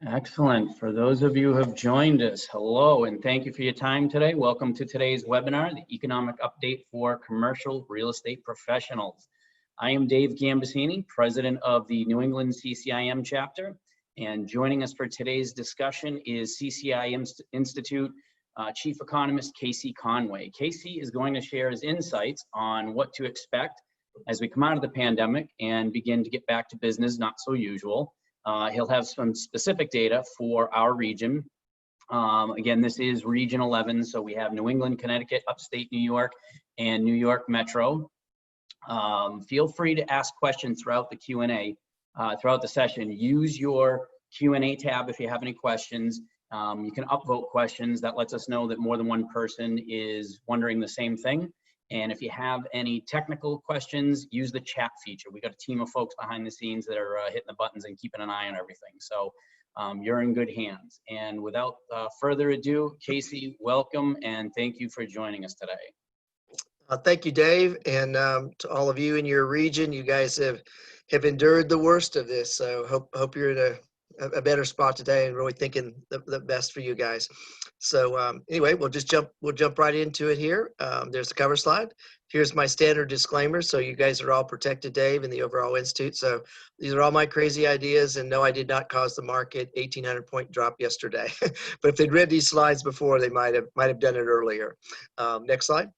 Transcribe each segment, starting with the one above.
Excellent. For those of you who have joined us, hello, and thank you for your time today. Welcome to today's webinar, the Economic Update for Commercial Real Estate Professionals. I am Dave Gambasini, President of the New England CCIM chapter, and joining us for today's discussion is CCI Institute Chief Economist Casey Conway. Casey is going to share his insights on what to expect as we come out of the pandemic and begin to get back to business not so usual. He'll have some specific data for our region. Again, this is Region 11, so we have New England, Connecticut, Upstate New York, and New York Metro. Feel free to ask questions throughout the Q&A, throughout the session. Use your Q&A tab if you have any questions. You can upvote questions. That lets us know that more than one person is wondering the same thing. And if you have any technical questions, use the chat feature. We got a team of folks behind the scenes that are hitting the buttons and keeping an eye on everything. So you're in good hands. And without further ado, Casey, welcome and thank you for joining us today. Thank you, Dave, and to all of you in your region. You guys have endured the worst of this, so hope you're in a better spot today and really thinking the best for you guys. So anyway, we'll jump right into it here. There's the cover slide. Here's my standard disclaimer. So you guys are all protected, Dave, and the overall institute. So these are all my crazy ideas, and no, I did not cause the market 1,800-point drop yesterday. But if they'd read these slides before, they might have done it earlier. Next slide.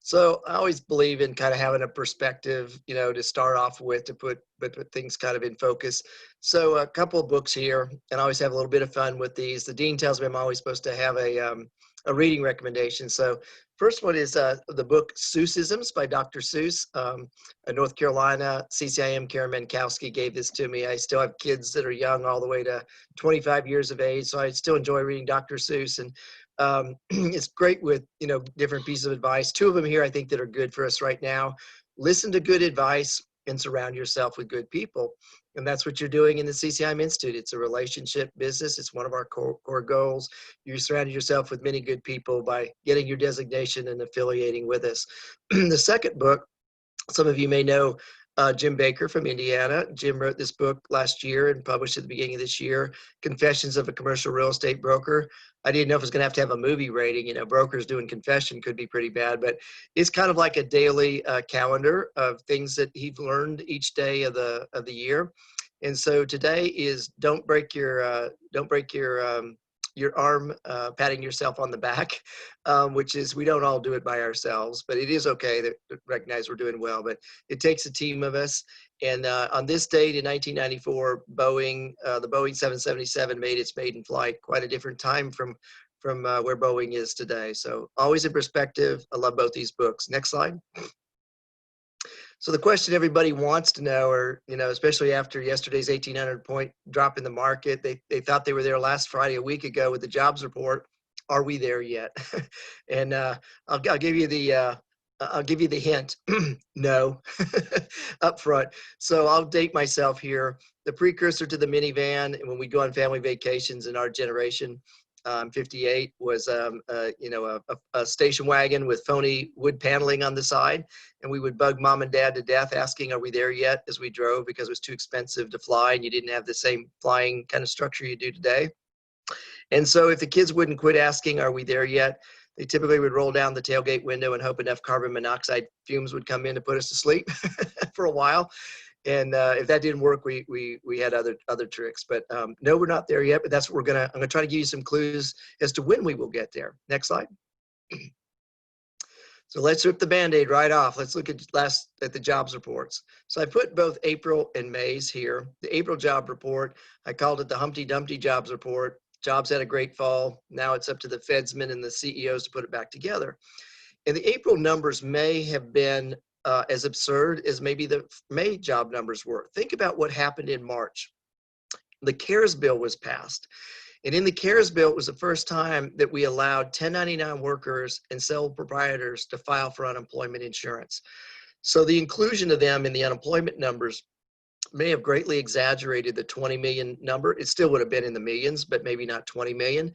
So I always believe in kind of having a perspective, to start off with, to put things kind of in focus. So a couple of books here, and I always have a little bit of fun with these. The dean tells me I'm always supposed to have a reading recommendation. So first one is the book Seussisms by Dr. Seuss. In North Carolina, CCIM Karen Menkowski gave this to me. I still have kids that are young all the way to 25 years of age, so I still enjoy reading Dr. Seuss. And it's great with, different pieces of advice. Two of them here I think that are good for us right now. Listen to good advice and surround yourself with good people. And that's what you're doing in the CCIM Institute. It's a relationship business. It's one of our core goals. You surround yourself with many good people by getting your designation and affiliating with us. The second book, some of you may know Jim Baker from Indiana. Jim wrote this book last year and published at the beginning of this year, Confessions of a Commercial Real Estate Broker. I didn't know if it was going to have a movie rating. Brokers doing confession could be pretty bad, but it's kind of like a daily calendar of things that he's learned each day of the year. And so today is don't break your arm patting yourself on the back, which is, we don't all do it by ourselves, but it is okay to recognize we're doing well, but it takes a team of us. And on this date in 1994, the Boeing 777 made its maiden flight, quite a different time from where Boeing is today. So always in perspective. I love both these books. Next slide. So the question everybody wants to know, or, especially after yesterday's 1,800-point drop in the market, they thought they were there last Friday, a week ago, with the jobs report. Are we there yet? And I'll give you the hint. No, up front. So I'll date myself here. The precursor to the minivan, and when we go on family vacations in our generation, 58, was a station wagon with phony wood paneling on the side, and we would bug mom and dad to death asking, are we there yet, as we drove, because it was too expensive to fly and you didn't have the same flying kind of structure you do today. And so if the kids wouldn't quit asking, are we there yet, they typically would roll down the tailgate window and hope enough carbon monoxide fumes would come in to put us to sleep for a while. And if that didn't work, we had other tricks. But no, we're not there yet. But that's what I'm gonna try to give you some clues as to when we will get there. Next slide. So let's rip the Band-Aid right off. Let's look at the jobs reports. So I put both April and May's here. The April job report, I called it the Humpty Dumpty jobs report. Jobs had a great fall. Now it's up to the Fedsmen and the CEOs to put it back together. And the April numbers may have been as absurd as maybe the May job numbers were. Think about what happened in March. The CARES bill was passed. And in the CARES bill, it was the first time that we allowed 1099 workers and sole proprietors to file for unemployment insurance. So the inclusion of them in the unemployment numbers may have greatly exaggerated the 20 million number. It still would have been in the millions, but maybe not 20 million.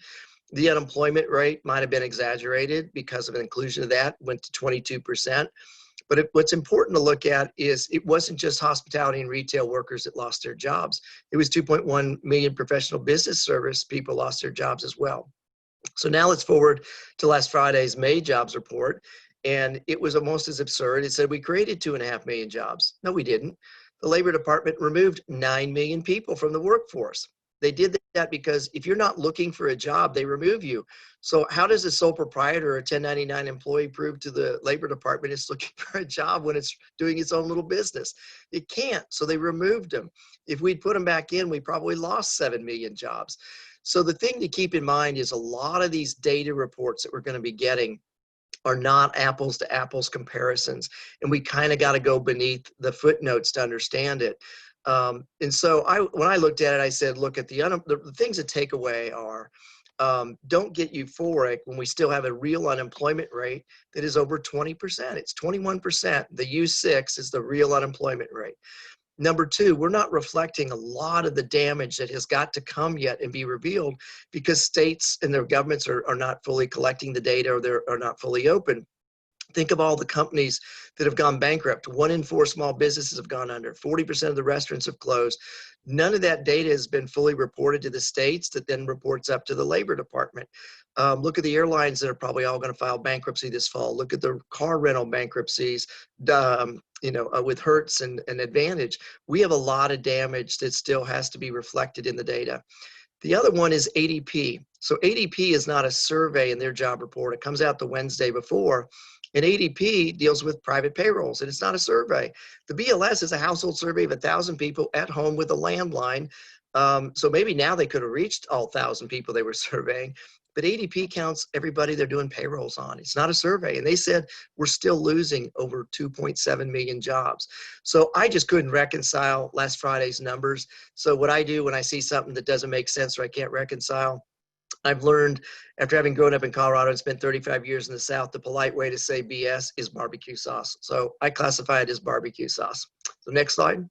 The unemployment rate might have been exaggerated because of an inclusion of that, went to 22%. But what's important to look at is it wasn't just hospitality and retail workers that lost their jobs. It was 2.1 million professional business service people lost their jobs as well. So now let's forward to last Friday's May jobs report. And it was almost as absurd. It said we created 2.5 million jobs. No, we didn't. The Labor Department removed 9 million people from the workforce. They did that because if you're not looking for a job, they remove you. So how does a sole proprietor or a 1099 employee prove to the Labor Department it's looking for a job when it's doing its own little business? It can't. So they removed them. If we'd put them back in, we probably lost 7 million jobs. So the thing to keep in mind is a lot of these data reports that we're going to be getting are not apples to apples comparisons. And we kind of got to go beneath the footnotes to understand it. And so when I looked at it, I said, look at the things to take away are, don't get euphoric when we still have a real unemployment rate that is over 20%. It's 21%. The U6 is the real unemployment rate. Number two, we're not reflecting a lot of the damage that has got to come yet and be revealed because states and their governments are not fully collecting the data or they're not fully open. Think of all the companies that have gone bankrupt. 1 in 4 small businesses have gone under. 40% of the restaurants have closed. None of that data has been fully reported to the states that then reports up to the Labor Department. Look at the airlines that are probably all going to file bankruptcy this fall. Look at the car rental bankruptcies, with Hertz and Advantage. We have a lot of damage that still has to be reflected in the data. The other one is ADP. So ADP is not a survey in their job report. It comes out the Wednesday before. And ADP deals with private payrolls, and it's not a survey. The BLS is a household survey of 1,000 people at home with a landline. So maybe now they could have reached all 1,000 people they were surveying. But ADP counts everybody they're doing payrolls on. It's not a survey. And they said we're still losing over 2.7 million jobs. So I just couldn't reconcile last Friday's numbers. So what I do when I see something that doesn't make sense or I can't reconcile, I've learned after having grown up in Colorado and spent 35 years in the South, the polite way to say BS is barbecue sauce. So I classify it as barbecue sauce. So next slide.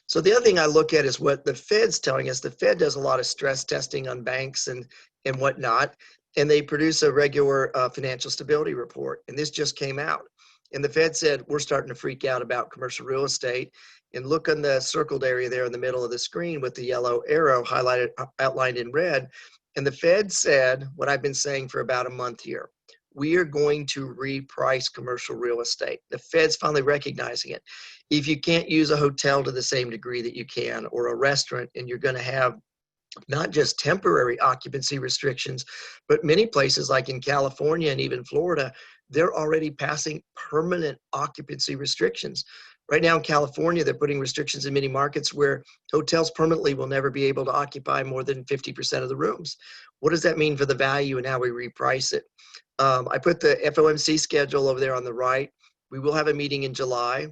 So the other thing I look at is what the Fed's telling us. The Fed does a lot of stress testing on banks and whatnot, and they produce a regular financial stability report. And this just came out. And the Fed said, we're starting to freak out about commercial real estate. And look on the circled area there in the middle of the screen with the yellow arrow highlighted, outlined in red. And the Fed said what I've been saying for about a month here. We are going to reprice commercial real estate. The Fed's finally recognizing it. If you can't use a hotel to the same degree that you can, or a restaurant, and you're going to have not just temporary occupancy restrictions, but many places like in California and even Florida, they're already passing permanent occupancy restrictions. Right now in California, they're putting restrictions in many markets where hotels permanently will never be able to occupy more than 50% of the rooms. What does that mean for the value and how we reprice it? I put the FOMC schedule over there on the right. We will have a meeting in July.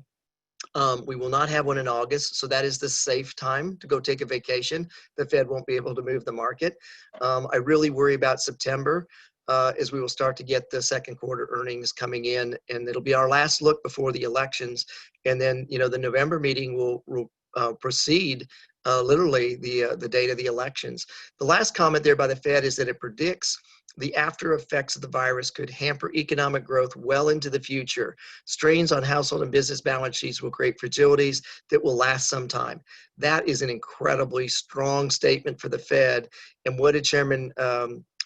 We will not have one in August, so that is the safe time to go take a vacation. The Fed won't be able to move the market. I really worry about September as we will start to get the second quarter earnings coming in, and it'll be our last look before the elections. And then, the November meeting will proceed literally the date of the elections. The last comment there by the Fed is that it predicts the after effects of the virus could hamper economic growth well into the future. Strains on household and business balance sheets will create fragilities that will last some time. That is an incredibly strong statement for the Fed. And what did Chairman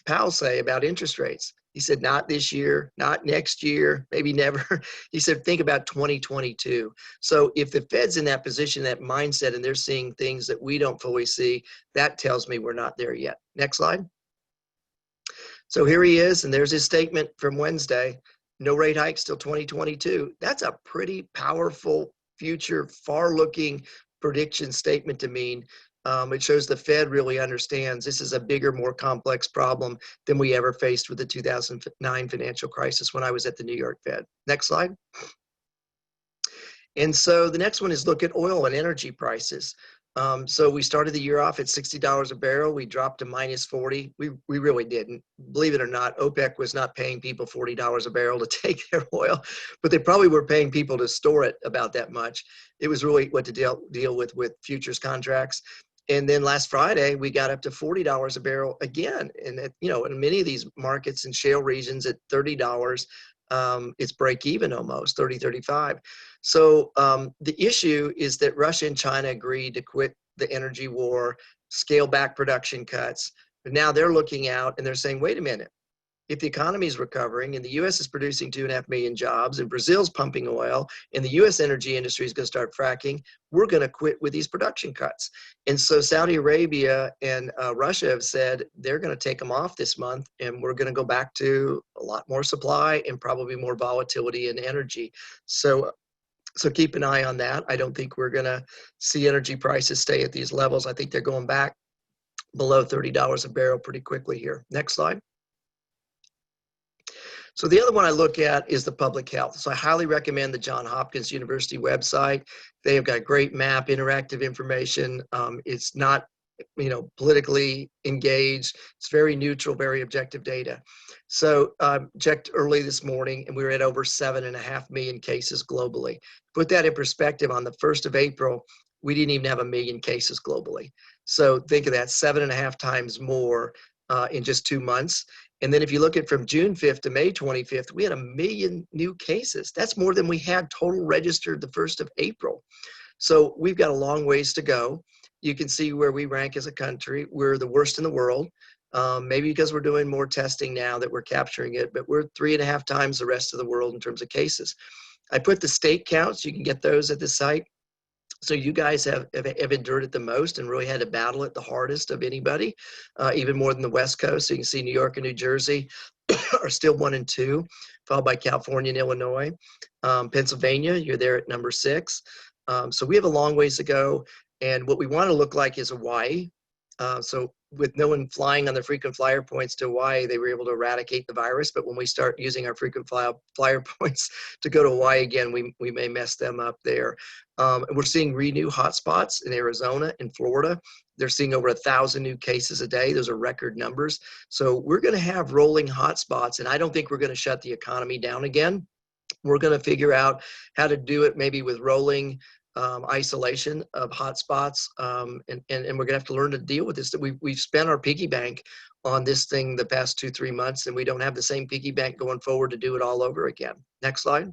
Powell say about interest rates? He said, not this year, not next year, maybe never. He said, think about 2022. So if the Fed's in that position, that mindset, and they're seeing things that we don't fully see, that tells me we're not there yet. Next slide. So here he is, and there's his statement from Wednesday. No rate hikes till 2022. That's a pretty powerful future, far-looking prediction statement to mean. It shows the Fed really understands this is a bigger, more complex problem than we ever faced with the 2009 financial crisis when I was at the New York Fed. Next slide. And so the next one is look at oil and energy prices. So we started the year off at $60 a barrel. We dropped to minus 40. We really didn't. Believe it or not, OPEC was not paying people $40 a barrel to take their oil, but they probably were paying people to store it about that much. It was really what to deal with futures contracts. And then last Friday, we got up to $40 a barrel again. And, in many of these markets and shale regions at $30, it's break even almost 30, 35. So the issue is that Russia and China agreed to quit the energy war, scale back production cuts. But now they're looking out and they're saying, wait a minute, if the economy is recovering and the US is producing 2.5 million jobs and Brazil's pumping oil and the US energy industry is going to start fracking, we're going to quit with these production cuts. And so Saudi Arabia and Russia have said they're going to take them off this month, and we're going to go back to a lot more supply and probably more volatility in energy. So keep an eye on that. I don't think we're going to see energy prices stay at these levels. I think they're going back below $30 a barrel pretty quickly here. Next slide. So the other one I look at is the public health. So I highly recommend the Johns Hopkins University website. They have got a great map, interactive information. It's not, politically engaged. It's very neutral, very objective data. So checked early this morning, and we were at over 7.5 million cases globally. Put that in perspective, on the 1st of April, we didn't even have 1 million cases globally. So think of that, 7.5 times more in just 2 months. And then if you look at from June 5th to May 25th, we had 1 million new cases. That's more than we had total registered the 1st of April. So we've got a long ways to go. You can see where we rank as a country. We're the worst in the world, maybe because we're doing more testing now that we're capturing it, but we're 3.5 times the rest of the world in terms of cases. I put the state counts. You can get those at the site. So you guys have endured it the most and really had to battle it the hardest of anybody, even more than the West Coast. So you can see New York and New Jersey are still 1 and 2, followed by California and Illinois. Pennsylvania, you're there at number 6. So we have a long ways to go. And what we want to look like is Hawaii. So with no one flying on the frequent flyer points to Hawaii, they were able to eradicate the virus. But when we start using our frequent flyer points to go to Hawaii again, we may mess them up there. And we're seeing renew hotspots in Arizona and Florida. They're seeing over 1,000 new cases a day. Those are record numbers. So we're going to have rolling hotspots, and I don't think we're going to shut the economy down again. We're going to figure out how to do it maybe with rolling isolation of hotspots, and we're going to have to learn to deal with this. We've spent our piggy bank on this thing the past 2-3 months, and we don't have the same piggy bank going forward to do it all over again. Next slide.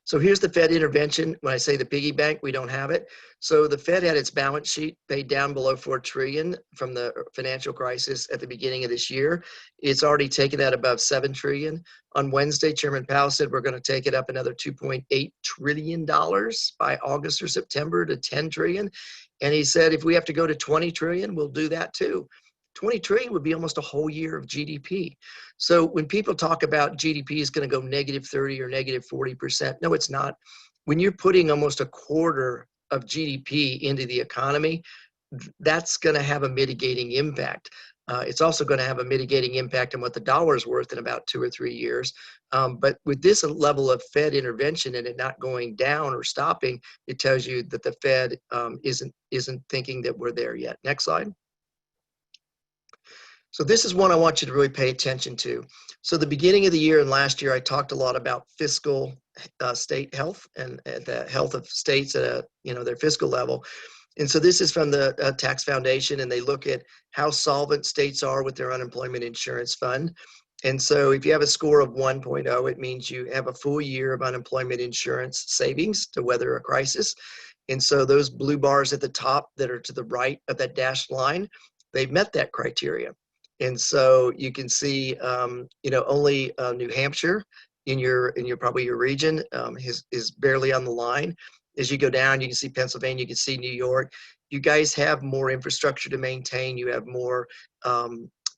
So here's the Fed intervention. When I say the piggy bank, we don't have it. So the Fed had its balance sheet paid down below $4 trillion from the financial crisis at the beginning of this year. It's already taken that above $7 trillion. On Wednesday, Chairman Powell said we're going to take it up another $2.8 trillion by August or September to $10 trillion. And he said if we have to go to $20 trillion, we'll do that too. 20 trillion would be almost a whole year of GDP. So when people talk about GDP is going to go -30 or -40%, no, it's not. When you're putting almost a quarter of GDP into the economy, that's going to have a mitigating impact. It's also going to have a mitigating impact on what the dollar is worth in about 2 or 3 years. But with this level of Fed intervention and it not going down or stopping, it tells you that the Fed isn't thinking that we're there yet. Next slide. So this is one I want you to really pay attention to. So the beginning of the year and last year, I talked a lot about fiscal state health and the health of states at their fiscal level. And so this is from the Tax Foundation, and they look at how solvent states are with their unemployment insurance fund. And so if you have a score of 1.0, it means you have a full year of unemployment insurance savings to weather a crisis. And so those blue bars at the top that are to the right of that dashed line, they've met that criteria. And so you can see, only New Hampshire in your probably your region is barely on the line. As you go down, you can see Pennsylvania, you can see New York. You guys have more infrastructure to maintain. You have more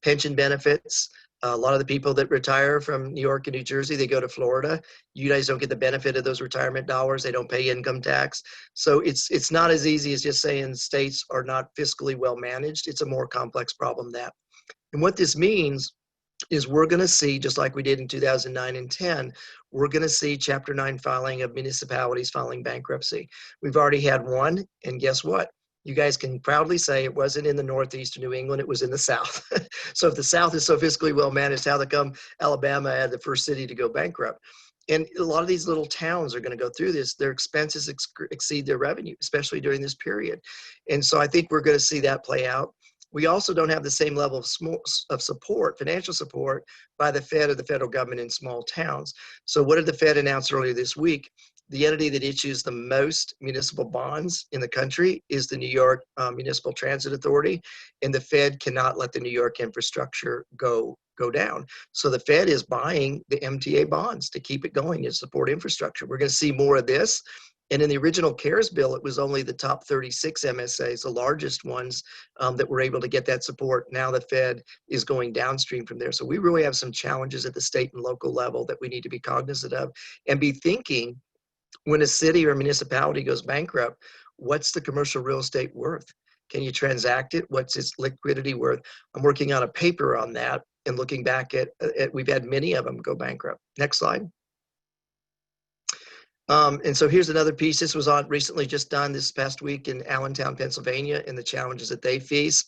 pension benefits. A lot of the people that retire from New York and New Jersey, they go to Florida. You guys don't get the benefit of those retirement dollars. They don't pay income tax. So it's not as easy as just saying states are not fiscally well managed. It's a more complex problem than that. And what this means is we're going to see, just like we did in 2009 and 10, we're going to see Chapter 9 filing of municipalities filing bankruptcy. We've already had one, and guess what? You guys can proudly say it wasn't in the Northeast or New England, it was in the South. So if the South is so fiscally well managed, how come Alabama had the first city to go bankrupt? And a lot of these little towns are going to go through this. Their expenses exceed their revenue, especially during this period. And so I think we're going to see that play out. We also don't have the same level of support, financial support, by the Fed or the federal government in small towns. So what did the Fed announce earlier this week? The entity that issues the most municipal bonds in the country is the New York Municipal Transit Authority, and the Fed cannot let the New York infrastructure go down. So the Fed is buying the MTA bonds to keep it going and support infrastructure. We're going to see more of this. And in the original CARES bill, it was only the top 36 MSAs, the largest ones, that were able to get that support. Now the Fed is going downstream from there. So we really have some challenges at the state and local level that we need to be cognizant of and be thinking when a city or a municipality goes bankrupt, what's the commercial real estate worth? Can you transact it? What's its liquidity worth? I'm working on a paper on that and looking back at we've had many of them go bankrupt. Next slide. And so here's another piece. This was on recently just done this past week in Allentown, Pennsylvania, and the challenges that they face.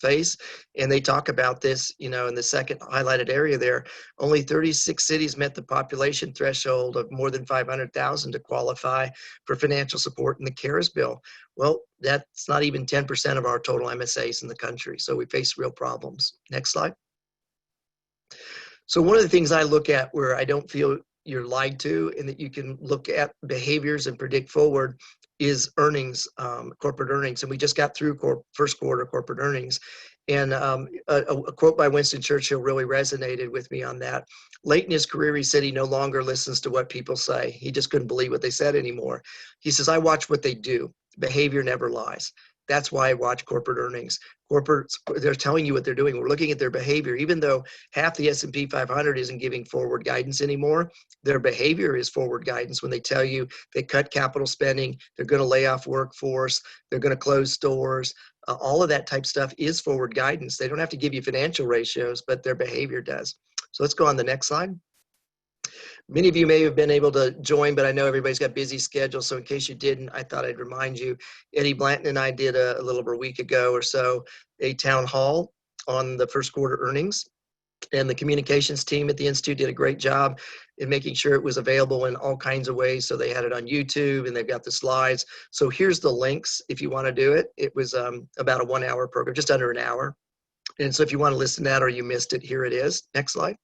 And they talk about this, in the second highlighted area there. Only 36 cities met the population threshold of more than 500,000 to qualify for financial support in the CARES bill. Well, that's not even 10% of our total MSAs in the country. So we face real problems. Next slide. So one of the things I look at where I don't feel you're lied to and that you can look at behaviors and predict forward is earnings, corporate earnings. And we just got through first quarter corporate earnings. And a quote by Winston Churchill really resonated with me on that. Late in his career, he said he no longer listens to what people say. He just couldn't believe what they said anymore. He says, I watch what they do. Behavior never lies. That's why I watch corporate earnings. Corporates, they're telling you what they're doing. We're looking at their behavior. Even though half the S&P 500 isn't giving forward guidance anymore, their behavior is forward guidance when they tell you they cut capital spending, they're going to lay off workforce, they're going to close stores. All of that type stuff is forward guidance. They don't have to give you financial ratios, but their behavior does. So let's go on the next slide. Many of you may have been able to join, but I know everybody's got busy schedules. So in case you didn't, I thought I'd remind you, Eddie Blanton and I did a little over a week ago or so, a town hall on the first quarter earnings. And the communications team at the Institute did a great job in making sure it was available in all kinds of ways. So they had it on YouTube and they've got the slides. So here's the links if you want to do it. It was about a 1 hour program, just under an hour. And so if you want to listen to that or you missed it, here it is. Next slide.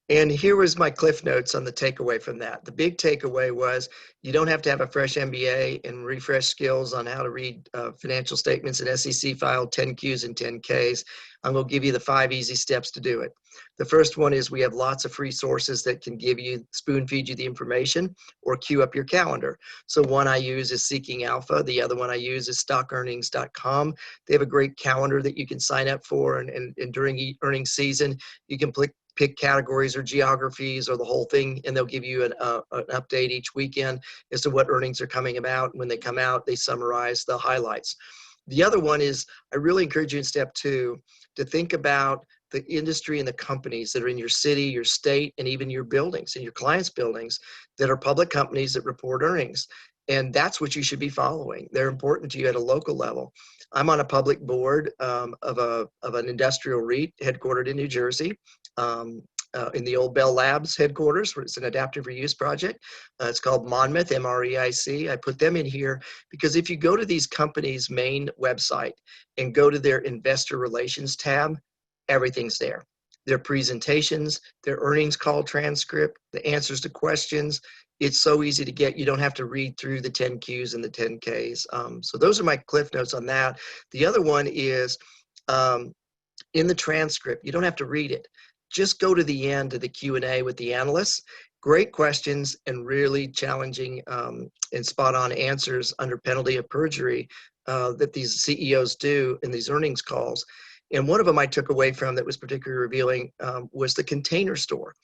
And here was my cliff notes on the takeaway from that. The big takeaway was you don't have to have a fresh MBA and refresh skills on how to read financial statements and SEC filed 10Qs and 10Ks. I'm going to give you the 5 easy steps to do it. The first one is we have lots of free sources that can give you, spoon feed you the information or queue up your calendar. So one I use is Seeking Alpha. The other one I use is stockearnings.com. They have a great calendar that you can sign up for. And during earnings season, you can pick categories or geographies or the whole thing, and they'll give you an update each weekend as to what earnings are coming about. When they come out, they summarize the highlights. The other one is I really encourage you in step 2 to think about the industry and the companies that are in your city, your state, and even your buildings and your clients' buildings that are public companies that report earnings. And that's what you should be following. They're important to you at a local level. I'm on a public board of an industrial REIT headquartered in New Jersey. In the old Bell Labs headquarters, where it's an adaptive reuse project. It's called Monmouth, MREIC. I put them in here because if you go to these companies' main website and go to their investor relations tab, everything's there. Their presentations, their earnings call transcript, the answers to questions. It's so easy to get. You don't have to read through the 10Qs and the 10Ks. So those are my cliff notes on that. The other one is in the transcript. You don't have to read it. Just go to the end of the Q&A with the analysts. Great questions and really challenging and spot-on answers under penalty of perjury that these CEOs do in these earnings calls. And one of them I took away from that was particularly revealing was the Container Store.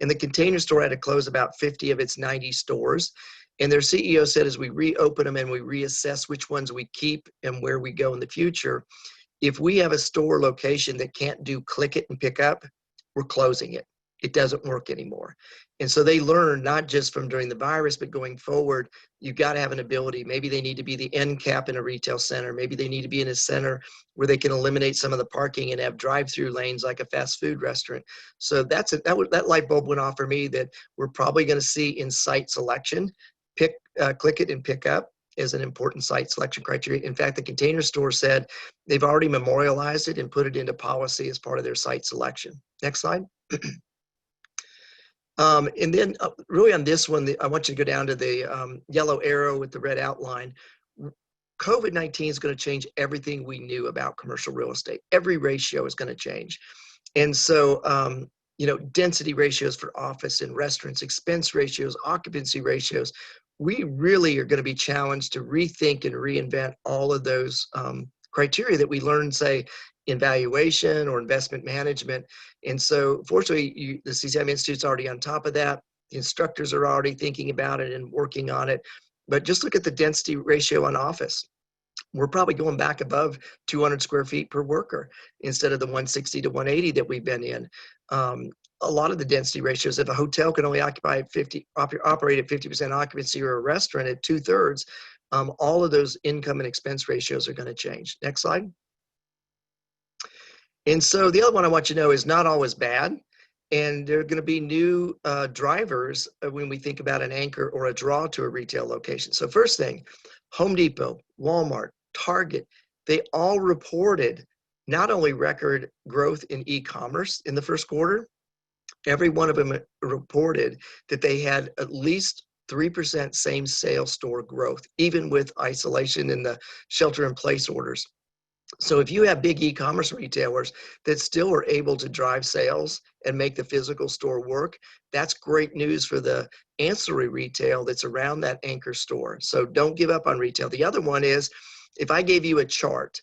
And the Container Store had to close about 50 of its 90 stores. And their CEO said, as we reopen them and we reassess which ones we keep and where we go in the future, if we have a store location that can't do click it and pick up, we're closing it. It doesn't work anymore. And so they learned not just from during the virus, but going forward, you've got to have an ability. Maybe they need to be the end cap in a retail center. Maybe they need to be in a center where they can eliminate some of the parking and have drive-through lanes like a fast food restaurant. So that light bulb went off for me that we're probably going to see in site selection, click it and pick up. as an important site selection criteria. In fact, the Container Store said they've already memorialized it and put it into policy as part of their site selection. Next slide. And then really on this one, I want you to go down to the yellow arrow with the red outline. COVID-19 is going to change everything we knew about commercial real estate. Every ratio is going to change. And so, you know, density ratios for office and restaurants, expense ratios, occupancy ratios, we really are going to be challenged to rethink and reinvent all of those criteria that we learned, say, in valuation or investment management. And so fortunately, the CCM Institute's already on top of that. The instructors are already thinking about it and working on it. But just look at the density ratio on office. We're probably going back above 200 square feet per worker instead of the 160 to 180 that we've been in. A lot of the density ratios, if a hotel can only operate at 50% occupancy, or a restaurant at 2/3, all of those income and expense ratios are going to change. Next slide. And so the other one I want you to know is not always bad. And there are going to be new drivers when we think about an anchor or a draw to a retail location. So first thing, Home Depot, Walmart, Target, they all reported not only record growth in e-commerce in the first quarter, every one of them reported that they had at least 3% same sales store growth, even with isolation and the shelter-in-place orders. So if you have big e-commerce retailers that still are able to drive sales and make the physical store work, that's great news for the ancillary retail that's around that anchor store. So don't give up on retail. The other one is, if I gave you a chart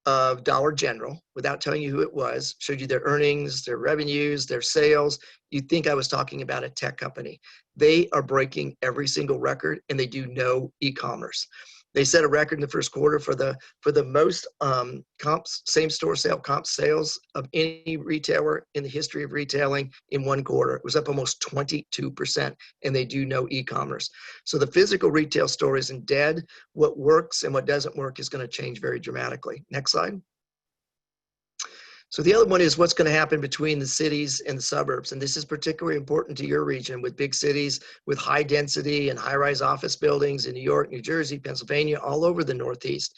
of Dollar General without telling you who it was, showed you their earnings, their revenues, their sales, you'd think I was talking about a tech company. They are breaking every single record, and they do no e-commerce. They set a record in the first quarter for the most same-store comp sales of any retailer in the history of retailing in one quarter. It was up almost 22%, and they do no e-commerce. So the physical retail store isn't dead. What works and what doesn't work is going to change very dramatically. Next slide. So the other one is what's going to happen between the cities and the suburbs. And this is particularly important to your region, with big cities with high density and high-rise office buildings in New York, New Jersey, Pennsylvania, all over the Northeast.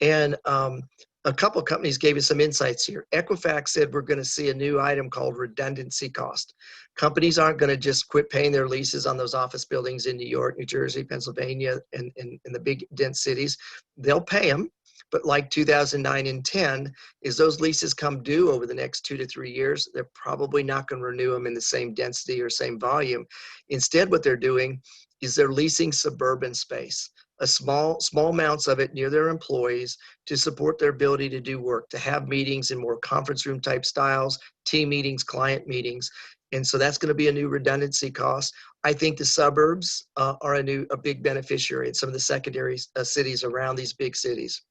And a couple of companies gave us some insights here. Equifax said we're going to see a new item called redundancy cost. Companies aren't going to just quit paying their leases on those office buildings in New York, New Jersey, Pennsylvania, and the big dense cities. They'll pay them. But like 2009 and 10, as those leases come due over the next 2 to 3 years, they're probably not going to renew them in the same density or same volume. Instead, what they're doing is they're leasing suburban space, a small amounts of it near their employees to support their ability to do work, to have meetings in more conference room type styles, team meetings, client meetings. And so that's going to be a new redundancy cost. I think the suburbs are a big beneficiary in some of the secondary cities around these big cities.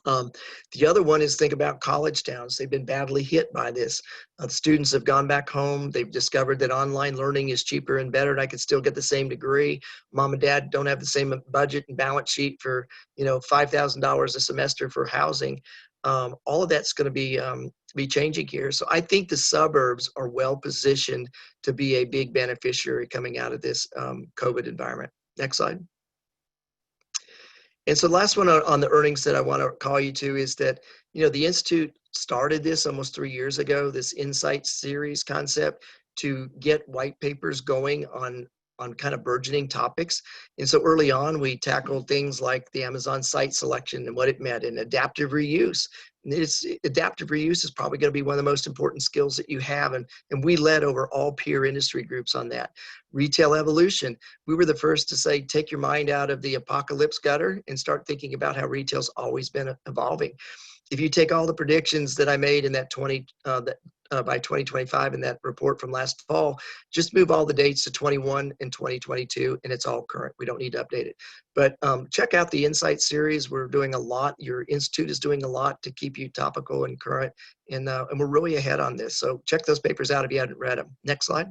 The other one is, think about college towns. They've been badly hit by this. Students have gone back home. They've discovered that online learning is cheaper and better, and I could still get the same degree. Mom and dad don't have the same budget and balance sheet for, $5,000 a semester for housing. All of that's going to be changing here. So I think the suburbs are well positioned to be a big beneficiary coming out of this COVID environment. Next slide. And so the last one on the earnings that I want to call you to is that, the Institute started this almost 3 years ago, this Insight series concept, to get white papers going on kind of burgeoning topics. And so early on, we tackled things like the Amazon site selection and what it meant, and adaptive reuse. And adaptive reuse is probably going to be one of the most important skills that you have. And we led over all peer industry groups on that. Retail evolution. We were the first to say, take your mind out of the apocalypse gutter and start thinking about how retail's always been evolving. If you take all the predictions that I made in that by 2025 in that report from last fall, just move all the dates to 21 and 2022, and it's all current. We don't need to update it. But check out the Insight series. We're doing a lot. Your institute is doing a lot to keep you topical and current, and we're really ahead on this. So check those papers out if you haven't read them. Next slide.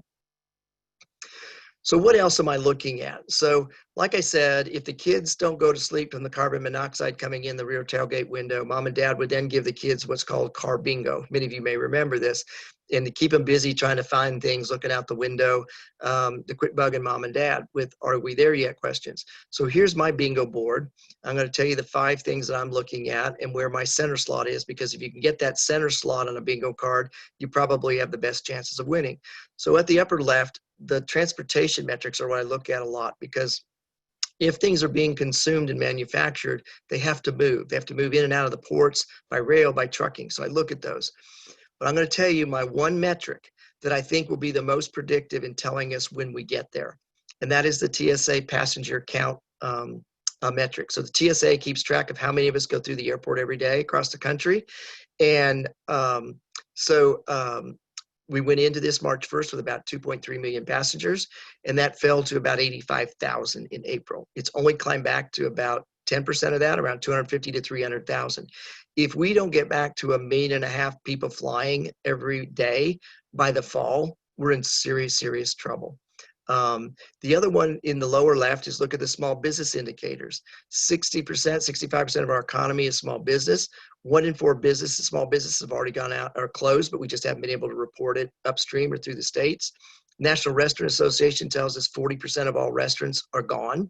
So what else am I looking at? So Like I said, if the kids don't go to sleep from the carbon monoxide coming in the rear tailgate window, mom and dad would then give the kids what's called car bingo. Many of you may remember this. And to keep them busy trying to find things, looking out the window, to quit bugging mom and dad with "Are we there yet?" questions. So here's my bingo board. I'm going to tell you the 5 things that I'm looking at and where my center slot is, because if you can get that center slot on a bingo card, you probably have the best chances of winning. So at the upper left, the transportation metrics are what I look at a lot, because if things are being consumed and manufactured, they have to move. They have to move in and out of the ports by rail, by trucking. So I look at those. But I'm going to tell you my one metric that I think will be the most predictive in telling us when we get there. And that is the TSA passenger count metric. So the TSA keeps track of how many of us go through the airport every day across the country. And we went into this March 1st with about 2.3 million passengers, and that fell to about 85,000 in April. It's only climbed back to about 10% of that, around 250 to 300,000. If we don't get back to 1.5 million people flying every day by the fall, we're in serious, serious trouble. The other one in the lower left is look at the small business indicators. 60%, 65% of our economy is small business. 1 in 4 small businesses have already gone out or closed, but we just haven't been able to report it upstream or through the states. National Restaurant Association tells us 40% of all restaurants are gone.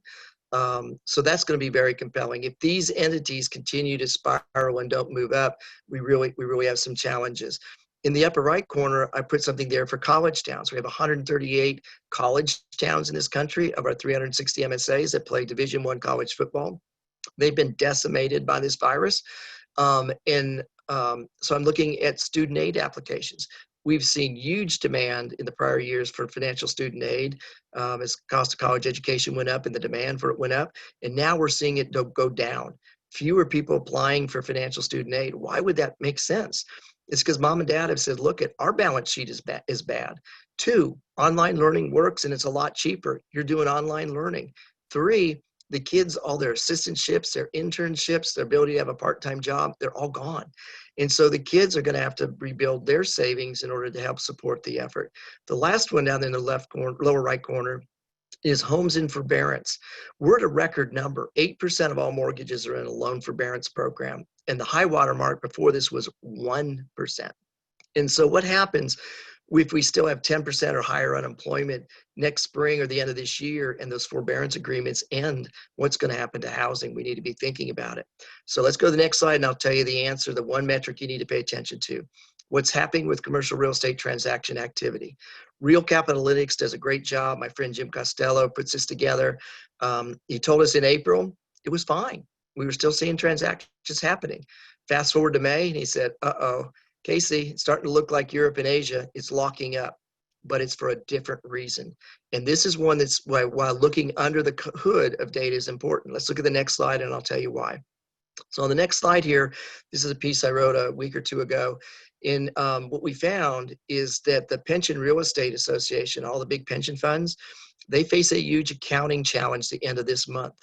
So that's going to be very compelling. If these entities continue to spiral and don't move up, we really have some challenges. In the upper right corner, I put something there for college towns. We have 138 college towns in this country of our 360 MSAs that play Division I college football. They've been decimated by this virus. So I'm looking at student aid applications. We've seen huge demand in the prior years for financial student aid as cost of college education went up and the demand for it went up. And now we're seeing it go down. Fewer people applying for financial student aid. Why would that make sense? It's because mom and dad have said, look, our balance sheet is bad. 2, online learning works and it's a lot cheaper. You're doing online learning. 3, the kids, all their assistantships, their internships, their ability to have a part-time job, they're all gone. And so the kids are going to have to rebuild their savings in order to help support the effort. The last one down in the left corner, lower right corner, is homes in forbearance. We're at a record number. 8% of all mortgages are in a loan forbearance program. And the high water mark before this was 1%. And so what happens if we still have 10% or higher unemployment next spring or the end of this year and those forbearance agreements end? What's going to happen to housing? We need to be thinking about it. So let's go to the next slide and I'll tell you the answer, the one metric you need to pay attention to. What's happening with commercial real estate transaction activity. Real Capital Analytics does a great job. My friend Jim Costello puts this together. He told us in April, it was fine. We were still seeing transactions happening. Fast forward to May, and he said, Casey, it's starting to look like Europe and Asia is locking up, but it's for a different reason. And this is one that's why looking under the hood of data is important. Let's look at the next slide, and I'll tell you why. So on the next slide here, this is a piece I wrote a week or 2 ago. And what we found is that the Pension Real Estate Association, all the big pension funds, they face a huge accounting challenge the end of this month.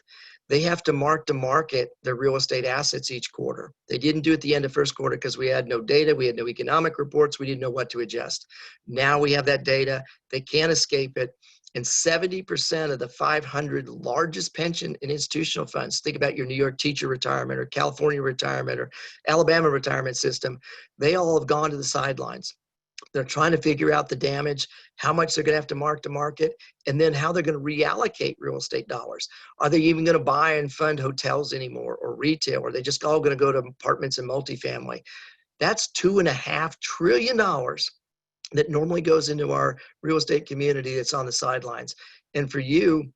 They have to mark to market their real estate assets each quarter. They didn't do it at the end of first quarter because we had no data, we had no economic reports, we didn't know what to adjust. Now we have that data, they can't escape it. And 70% of the 500 largest pension and institutional funds, think about your New York teacher retirement or California retirement or Alabama retirement system, they all have gone to the sidelines. They're trying to figure out the damage, how much they're going to have to market, and then how they're going to reallocate real estate dollars. Are they even going to buy and fund hotels anymore or retail? Or are they just all going to go to apartments and multifamily? That's $2.5 trillion that normally goes into our real estate community that's on the sidelines. And for you,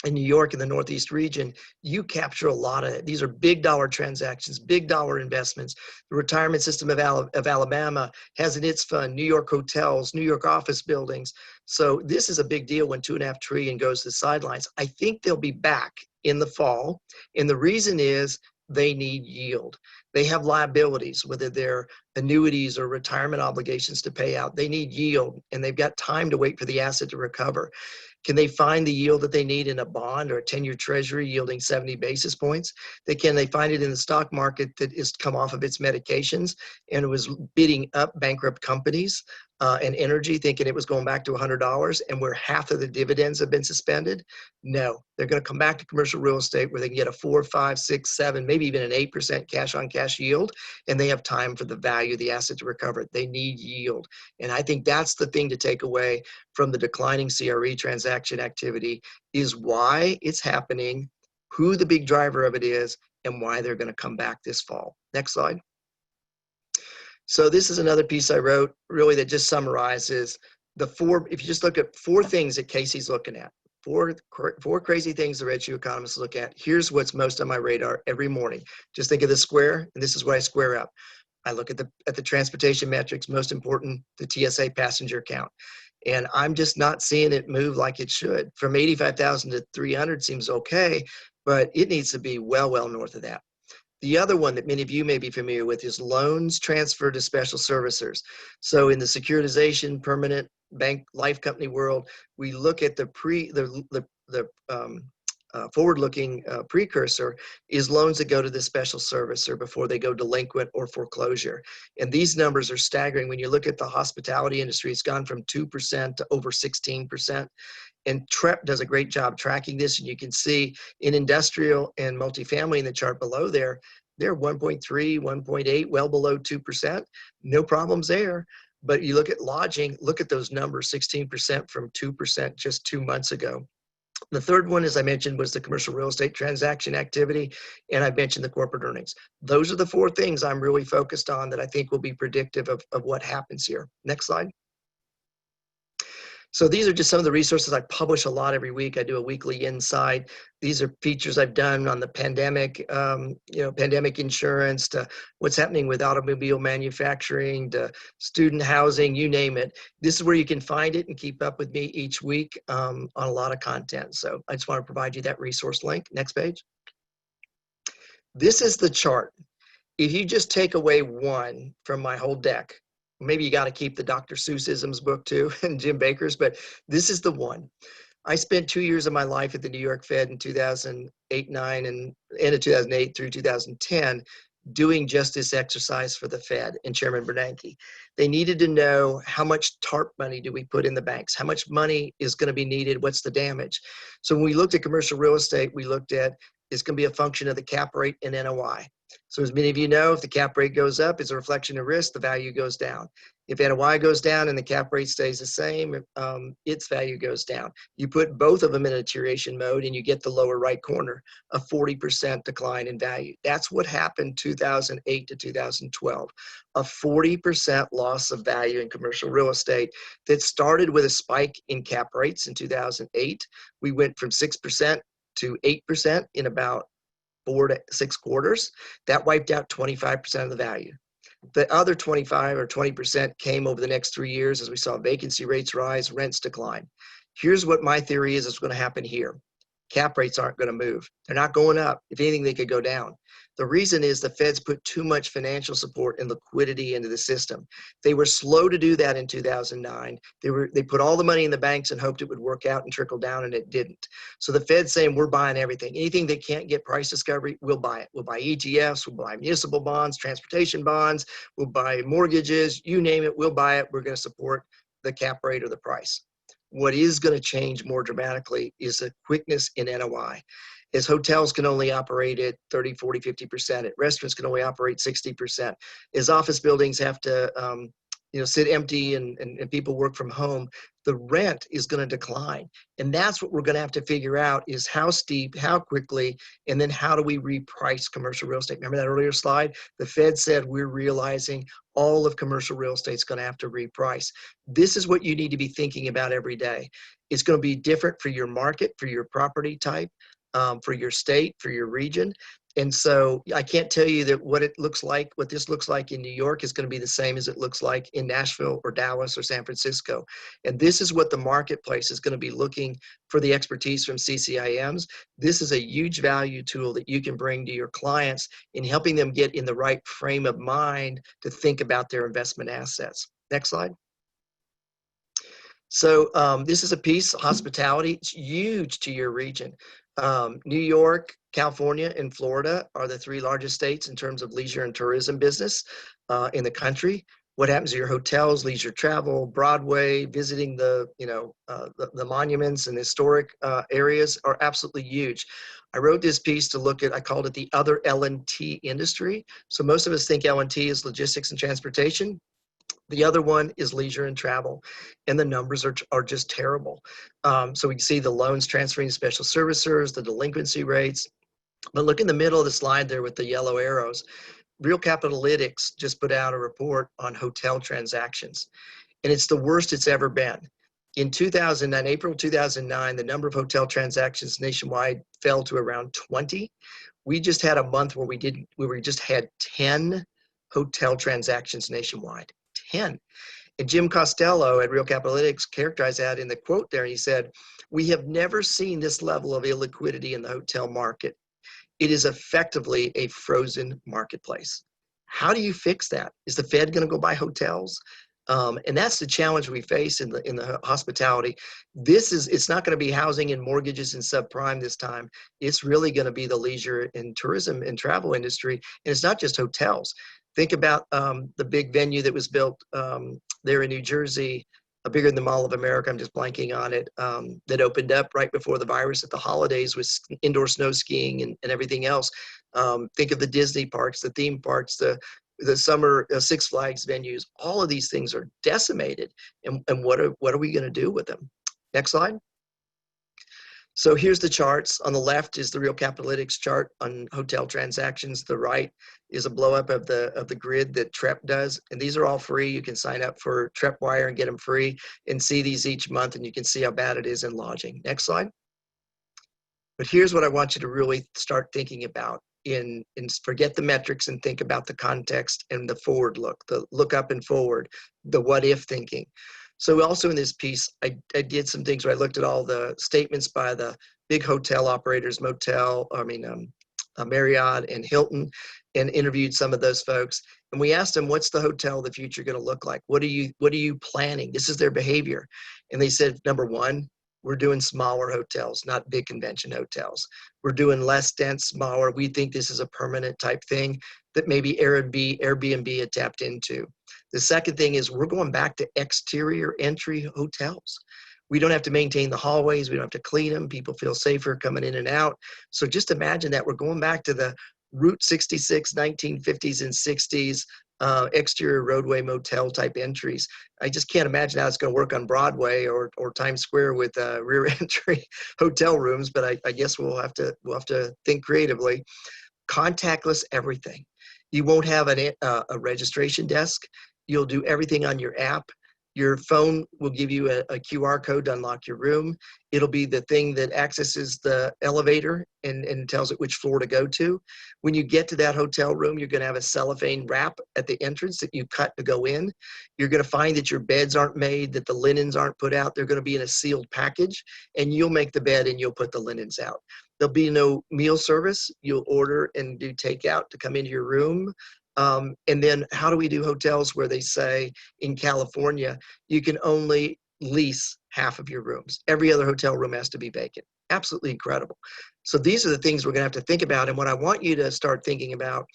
in New York in the Northeast region, you capture a lot of it. These are big dollar transactions, big dollar investments. The retirement system of Alabama has in its fund New York hotels, New York office buildings. So this is a big deal when $2.5 trillion goes to the sidelines. I think they'll be back in the fall. And the reason is they need yield. They have liabilities, whether they're annuities or retirement obligations to pay out. They need yield, and they've got time to wait for the asset to recover. Can they find the yield that they need in a bond or a 10-year treasury yielding 70 basis points? Can they find it in the stock market that has come off of its medications and was bidding up bankrupt companies? and energy, thinking it was going back to $100, and where half of the dividends have been suspended. No, they're going to come back to commercial real estate where they can get a 4, 5, 6, 7, maybe even an 8% cash on cash yield, and they have time for the value of the asset to recover. They need yield. And I think that's the thing to take away from the declining CRE transaction activity, is why it's happening, who the big driver of it is, and why they're going to come back this fall. Next slide. So this is another piece I wrote, really, that just summarizes the four, if you just look at 4 things that Casey's looking at, four crazy things the Red Shoe economists look at. Here's what's most on my radar every morning. Just think of the square, and this is what I square up. I look at the transportation metrics, most important, the TSA passenger count. And I'm just not seeing it move like it should. From 85,000 to 300 seems okay, but it needs to be well north of that. The other one that many of you may be familiar with is loans transferred to special servicers. So in the securitization, permanent bank, life company world, we look at the forward-looking precursor is loans that go to the special servicer before they go delinquent or foreclosure. And these numbers are staggering. When you look at the hospitality industry, it's gone from 2% to over 16%. And TREP does a great job tracking this. And you can see in industrial and multifamily in the chart below there, they're 1.3, 1.8, well below 2%. No problems there. But you look at lodging, look at those numbers, 16% from 2% just 2 months ago. The third one, as I mentioned, was the commercial real estate transaction activity, and I mentioned the corporate earnings. Those are the 4 things I'm really focused on that I think will be predictive of what happens here. Next slide. So these are just some of the resources. I publish a lot every week. I do a weekly insight. These are features I've done on the pandemic, pandemic insurance, to what's happening with automobile manufacturing, to student housing, you name it. This is where you can find it and keep up with me each week on a lot of content. So I just want to provide you that resource link. Next page. This is the chart. If you just take away one from my whole deck, maybe you got to keep the Dr. Seussisms book too, and Jim Baker's, but this is the one. I spent 2 years of my life at the New York Fed in 2008, 9, and end of 2008 through 2010, doing just this exercise for the Fed and Chairman Bernanke. They needed to know how much TARP money do we put in the banks? How much money is going to be needed? What's the damage? So when we looked at commercial real estate, we looked at, it's going to be a function of the cap rate and NOI. So as many of you know, if the cap rate goes up, it's a reflection of risk, the value goes down. If NOI goes down and the cap rate stays the same, its value goes down. You put both of them in a deterioration mode and you get the lower right corner, a 40% decline in value. That's what happened 2008 to 2012, a 40% loss of value in commercial real estate that started with a spike in cap rates in 2008. We went from 6% to 8% in about 4 to 6 quarters. That wiped out 25% of the value. The other 25 or 20% came over the next 3 years as we saw vacancy rates rise, rents decline. Here's what my theory is going to happen here. Cap rates aren't going to move. They're not going up. If anything, they could go down. The reason is the Feds put too much financial support and liquidity into the system. They were slow to do that in 2009. They put all the money in the banks and hoped it would work out and trickle down, and it didn't. So the Fed's saying, we're buying everything. Anything that can't get price discovery, we'll buy it. We'll buy ETFs, we'll buy municipal bonds, transportation bonds, we'll buy mortgages, you name it, we'll buy it. We're going to support the cap rate or the price. What is going to change more dramatically is the quickness in NOI. As hotels can only operate at 30, 40, 50%, restaurants can only operate 60%. As office buildings have to sit empty and people work from home, the rent is going to decline. And that's what we're going to have to figure out, is how steep, how quickly, and then how do we reprice commercial real estate? Remember that earlier slide? The Fed said we're realizing all of commercial real estate is going to have to reprice. This is what you need to be thinking about every day. It's going to be different for your market, for your property type, for your state, for your region. And so I can't tell you that what this looks like in New York is going to be the same as it looks like in Nashville or Dallas or San Francisco. And this is what the marketplace is going to be looking for, the expertise from CCIMs. This is a huge value tool that you can bring to your clients in helping them get in the right frame of mind to think about their investment assets. Next slide. So this is a piece, hospitality. It's huge to your region. New York, California, and Florida are the 3 largest states in terms of leisure and tourism business in the country. What happens to your hotels, leisure travel, Broadway, visiting the, the monuments and historic areas are absolutely huge. I wrote this piece to look at, I called it the other L&T industry. So most of us think L&T is logistics and transportation. The other one is leisure and travel, and the numbers are just terrible. So we can see the loans transferring to special servicers, the delinquency rates. But look in the middle of the slide there with the yellow arrows. Real Capitalytics just put out a report on hotel transactions, and it's the worst it's ever been. In 2009, April 2009, the number of hotel transactions nationwide fell to around 20. We just had a month where we just had 10 hotel transactions nationwide. 10. And Jim Costello at Real Capitalytics characterized that in the quote there. He said, "We have never seen this level of illiquidity in the hotel market. It is effectively a frozen marketplace." How do you fix that? Is the Fed going to go buy hotels? And that's the challenge we face in the hospitality. It's not going to be housing and mortgages and subprime this time. It's really going to be the leisure and tourism and travel industry. And it's not just hotels. Think about the big venue that was built there in New Jersey, bigger than the Mall of America. I'm just blanking on it. That opened up right before the virus at the holidays with indoor snow skiing and everything else. Think of the Disney parks, the theme parks, the summer Six Flags venues. All of these things are decimated. And what are we going to do with them? Next slide. So here's the charts. On the left is the Real Capitalytics chart on hotel transactions. The right is a blow up of the grid that TREP does. And these are all free. You can sign up for TrepWire and get them free and see these each month, and you can see how bad it is in lodging. Next slide. But here's what I want you to really start thinking about. Forget the metrics and think about the context and the forward look, the look up and forward, the what if thinking. So also in this piece, I did some things where I looked at all the statements by the big hotel operators, Marriott and Hilton, and interviewed some of those folks. And we asked them, what's the hotel of the future going to look like? What are you planning? This is their behavior. And they said, number one, we're doing smaller hotels, not big convention hotels. We're doing less dense, smaller. We think this is a permanent type thing that maybe Airbnb had tapped into. The second thing is we're going back to exterior entry hotels. We don't have to maintain the hallways. We don't have to clean them. People feel safer coming in and out. So just imagine that we're going back to the Route 66, 1950s and 60s exterior roadway motel type entries. I just can't imagine how it's going to work on Broadway or Times Square with rear entry hotel rooms. But I guess we'll have to think creatively. Contactless everything. You won't have a registration desk. You'll do everything on your app. Your phone will give you a QR code to unlock your room. It'll be the thing that accesses the elevator and tells it which floor to go to. When you get to that hotel room, you're going to have a cellophane wrap at the entrance that you cut to go in. You're going to find that your beds aren't made, that the linens aren't put out. They're going to be in a sealed package, and you'll make the bed and you'll put the linens out. There'll be no meal service. You'll order and do takeout to come into your room. And then how do we do hotels where they say in California, you can only lease half of your rooms. Every other hotel room has to be vacant. Absolutely incredible. So these are the things we're going to have to think about. And what I want you to start thinking about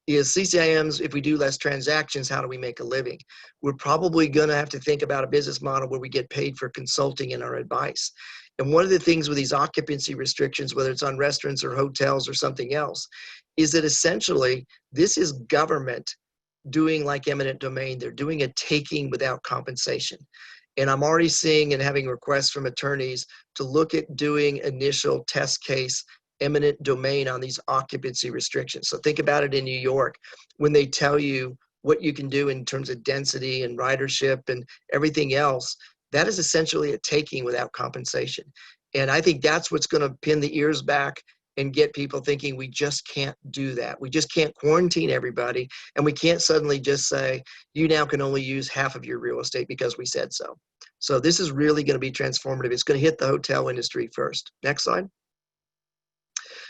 is CCIMs, if we do less transactions, how do we make a living? We're probably going to have to think about a business model where we get paid for consulting and our advice. And one of the things with these occupancy restrictions, whether it's on restaurants or hotels or something else, is that essentially this is government doing like eminent domain. They're doing a taking without compensation. And I'm already seeing and having requests from attorneys to look at doing initial test case eminent domain on these occupancy restrictions. So think about it in New York, when they tell you what you can do in terms of density and ridership and everything else, that is essentially a taking without compensation. And I think that's what's going to pin the ears back and get people thinking we just can't do that. We just can't quarantine everybody, and we can't suddenly just say, you now can only use half of your real estate because we said so. So this is really going to be transformative. It's going to hit the hotel industry first. Next slide.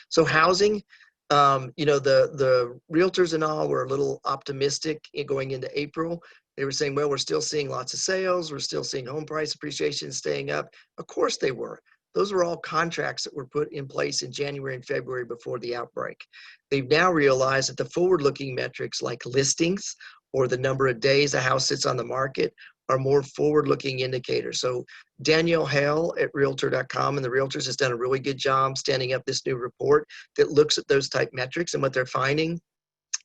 So housing, the realtors and all were a little optimistic going into April. They were saying, well, we're still seeing lots of sales. We're still seeing home price appreciation staying up. Of course they were. Those were all contracts that were put in place in January and February before the outbreak. They've now realized that the forward-looking metrics like listings or the number of days a house sits on the market are more forward-looking indicators. So Danielle Hale at Realtor.com and the Realtors has done a really good job standing up this new report that looks at those type metrics, and what they're finding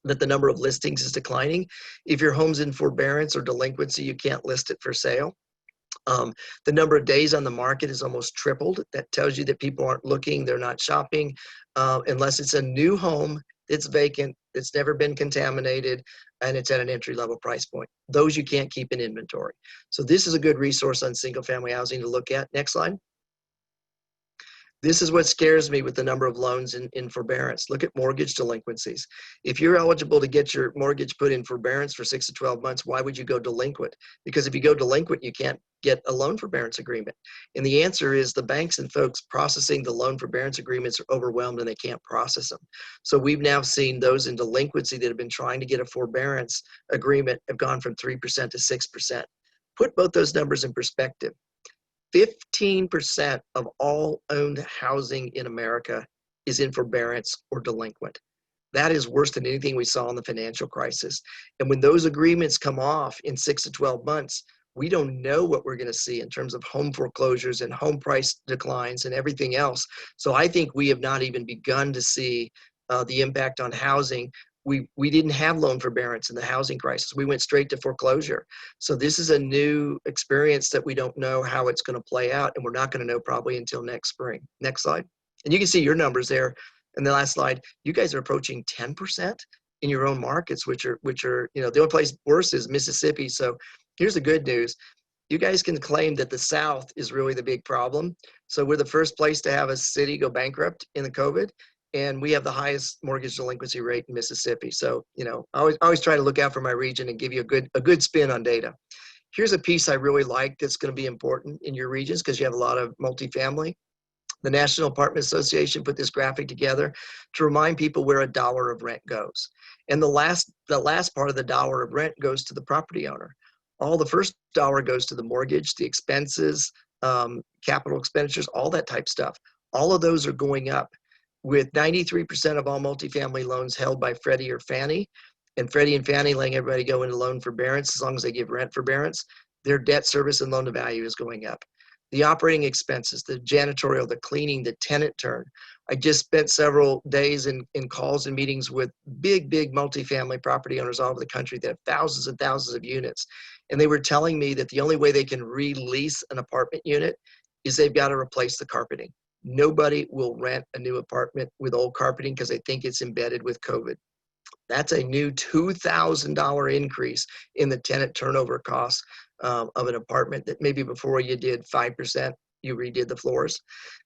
that the number of listings is declining. If your home's in forbearance or delinquency, you can't list it for sale. The number of days on the market is almost tripled. That tells you that people aren't looking, they're not shopping, unless it's a new home that's vacant, it's never been contaminated, and it's at an entry-level price point. Those you can't keep in inventory. So this is a good resource on single-family housing to look at. Next slide. This is what scares me with the number of loans in forbearance. Look at mortgage delinquencies. If you're eligible to get your mortgage put in forbearance for 6 to 12 months, why would you go delinquent? Because if you go delinquent, you can't get a loan forbearance agreement. And the answer is the banks and folks processing the loan forbearance agreements are overwhelmed and they can't process them. So we've now seen those in delinquency that have been trying to get a forbearance agreement have gone from 3% to 6%. Put both those numbers in perspective. 15% of all owned housing in America is in forbearance or delinquent. That is worse than anything we saw in the financial crisis. And when those agreements come off in 6 to 12 months, we don't know what we're going to see in terms of home foreclosures and home price declines and everything else. So I think we have not even begun to see the impact on housing. We didn't have loan forbearance in the housing crisis. We went straight to foreclosure. So this is a new experience that we don't know how it's going to play out, and we're not going to know probably until next spring. Next slide. And you can see your numbers there in the last slide. You guys are approaching 10% in your own markets, which are the only place worse is Mississippi. So here's the good news. You guys can claim that the South is really the big problem. So we're the first place to have a city go bankrupt in the COVID. And we have the highest mortgage delinquency rate in Mississippi. So, I always try to look out for my region and give you a good spin on data. Here's a piece I really like that's going to be important in your regions because you have a lot of multifamily. The National Apartment Association put this graphic together to remind people where a dollar of rent goes. And the last part of the dollar of rent goes to the property owner. All the first dollar goes to the mortgage, the expenses, capital expenditures, all that type stuff. All of those are going up. With 93% of all multifamily loans held by Freddie or Fannie, and Freddie and Fannie letting everybody go into loan forbearance as long as they give rent forbearance, their debt service and loan to value is going up. The operating expenses, the janitorial, the cleaning, the tenant turn. I just spent several days in calls and meetings with big multifamily property owners all over the country that have thousands and thousands of units. And they were telling me that the only way they can release an apartment unit is they've got to replace the carpeting. Nobody will rent a new apartment with old carpeting because they think it's embedded with COVID. That's a new $2,000 increase in the tenant turnover costs of an apartment that maybe before you did 5%, you redid the floors.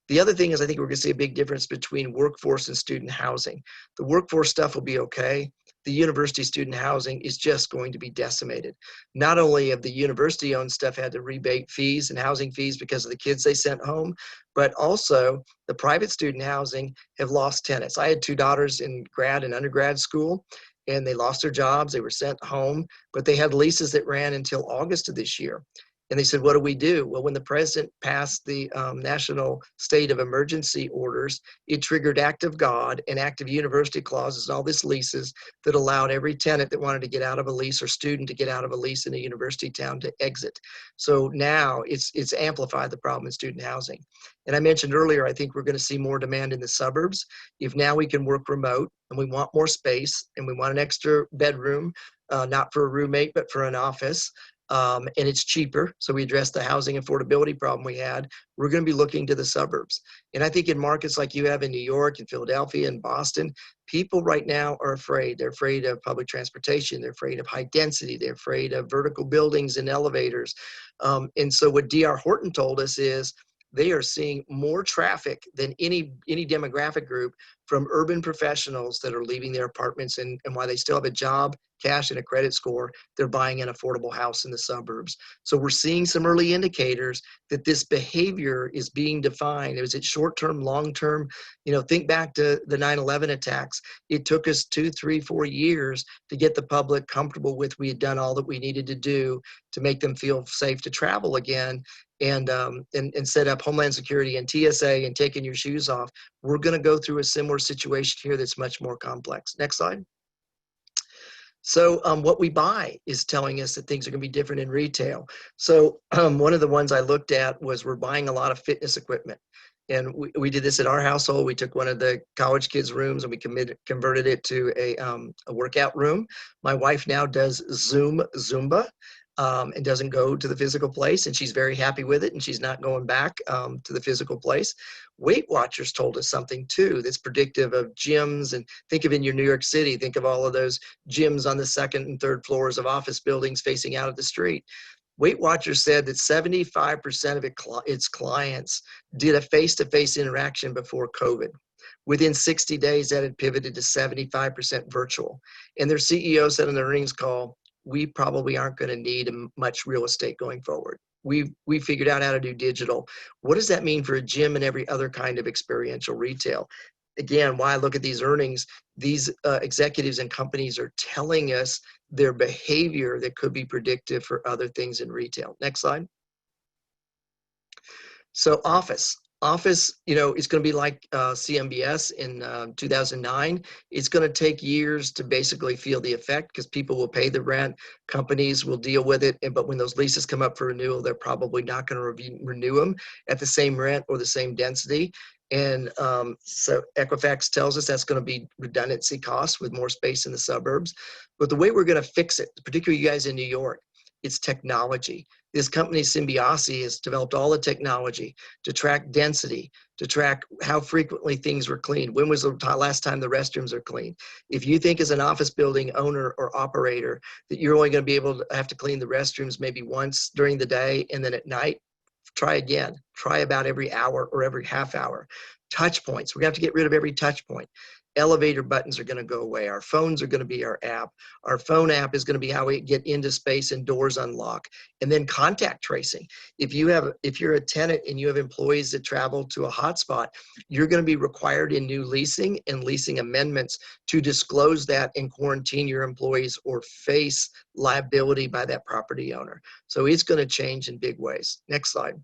The other thing is I think we're going to see a big difference between workforce and student housing. The workforce stuff will be okay. The university student housing is just going to be decimated. Not only have the university-owned stuff had to rebate fees and housing fees because of the kids they sent home, but also the private student housing have lost tenants. I had 2 daughters in grad and undergrad school, and they lost their jobs. They were sent home, but they had leases that ran until August of this year. And they said, what do we do? Well, when the president passed the national state of emergency orders, it triggered act of God and act of university clauses and all these leases that allowed every tenant that wanted to get out of a lease or student to get out of a lease in a university town to exit. So now it's amplified the problem in student housing. And I mentioned earlier, I think we're going to see more demand in the suburbs. If now we can work remote and we want more space and we want an extra bedroom, not for a roommate, but for an office, and it's cheaper, so we address the housing affordability problem we had, we're going to be looking to the suburbs. And I think in markets like you have in New York and Philadelphia and Boston, people right now are afraid. They're afraid of public transportation. They're afraid of high density. They're afraid of vertical buildings and elevators. And so what D.R. Horton told us is they are seeing more traffic than any demographic group from urban professionals that are leaving their apartments and while they still have a job, cash, and a credit score, they're buying an affordable house in the suburbs. So we're seeing some early indicators that this behavior is being defined. Is it short-term, long-term? Think back to the 9/11 attacks. It took us 2, 3, 4 years to get the public comfortable with we had done all that we needed to do to make them feel safe to travel again. And set up Homeland Security and TSA and taking your shoes off. We're going to go through a similar situation here that's much more complex. Next slide. So what we buy is telling us that things are going to be different in retail. So one of the ones I looked at was we're buying a lot of fitness equipment. And we did this at our household. We took one of the college kids' rooms and we converted it to a workout room. My wife now does Zumba, and doesn't go to the physical place. And she's very happy with it. And she's not going back to the physical place. Weight Watchers told us something too that's predictive of gyms. And think of in your New York City, think of all of those gyms on the second and third floors of office buildings facing out at the street. Weight Watchers said that 75% of its clients did a face-to-face interaction before COVID. Within 60 days, that had pivoted to 75% virtual. And their CEO said in the earnings call, we probably aren't going to need much real estate going forward. We figured out how to do digital. What does that mean for a gym and every other kind of experiential retail? Again, why I look at these earnings, these executives and companies are telling us their behavior that could be predictive for other things in retail. Next slide. So office, is going to be like CMBS in 2009. It's going to take years to basically feel the effect because people will pay the rent, companies will deal with it, but when those leases come up for renewal, they're probably not going to renew them at the same rent or the same density. And so Equifax tells us that's going to be redundancy costs with more space in the suburbs. But the way we're going to fix it, particularly you guys in New York, it's technology. This company, Symbiosi, has developed all the technology to track density, to track how frequently things were cleaned. When was the last time the restrooms are cleaned? If you think as an office building owner or operator that you're only going to be able to have to clean the restrooms maybe once during the day and then at night, try again. Try about every hour or every half hour. Touch points. We're going to have to get rid of every touch point. Elevator buttons are going to go away. Our phones are going to be our app. Our phone app is going to be how we get into space and doors unlock. And then contact tracing. If you're a tenant and you have employees that travel to a hotspot, you're going to be required in new leasing and leasing amendments to disclose that and quarantine your employees or face liability by that property owner. So it's going to change in big ways. Next slide.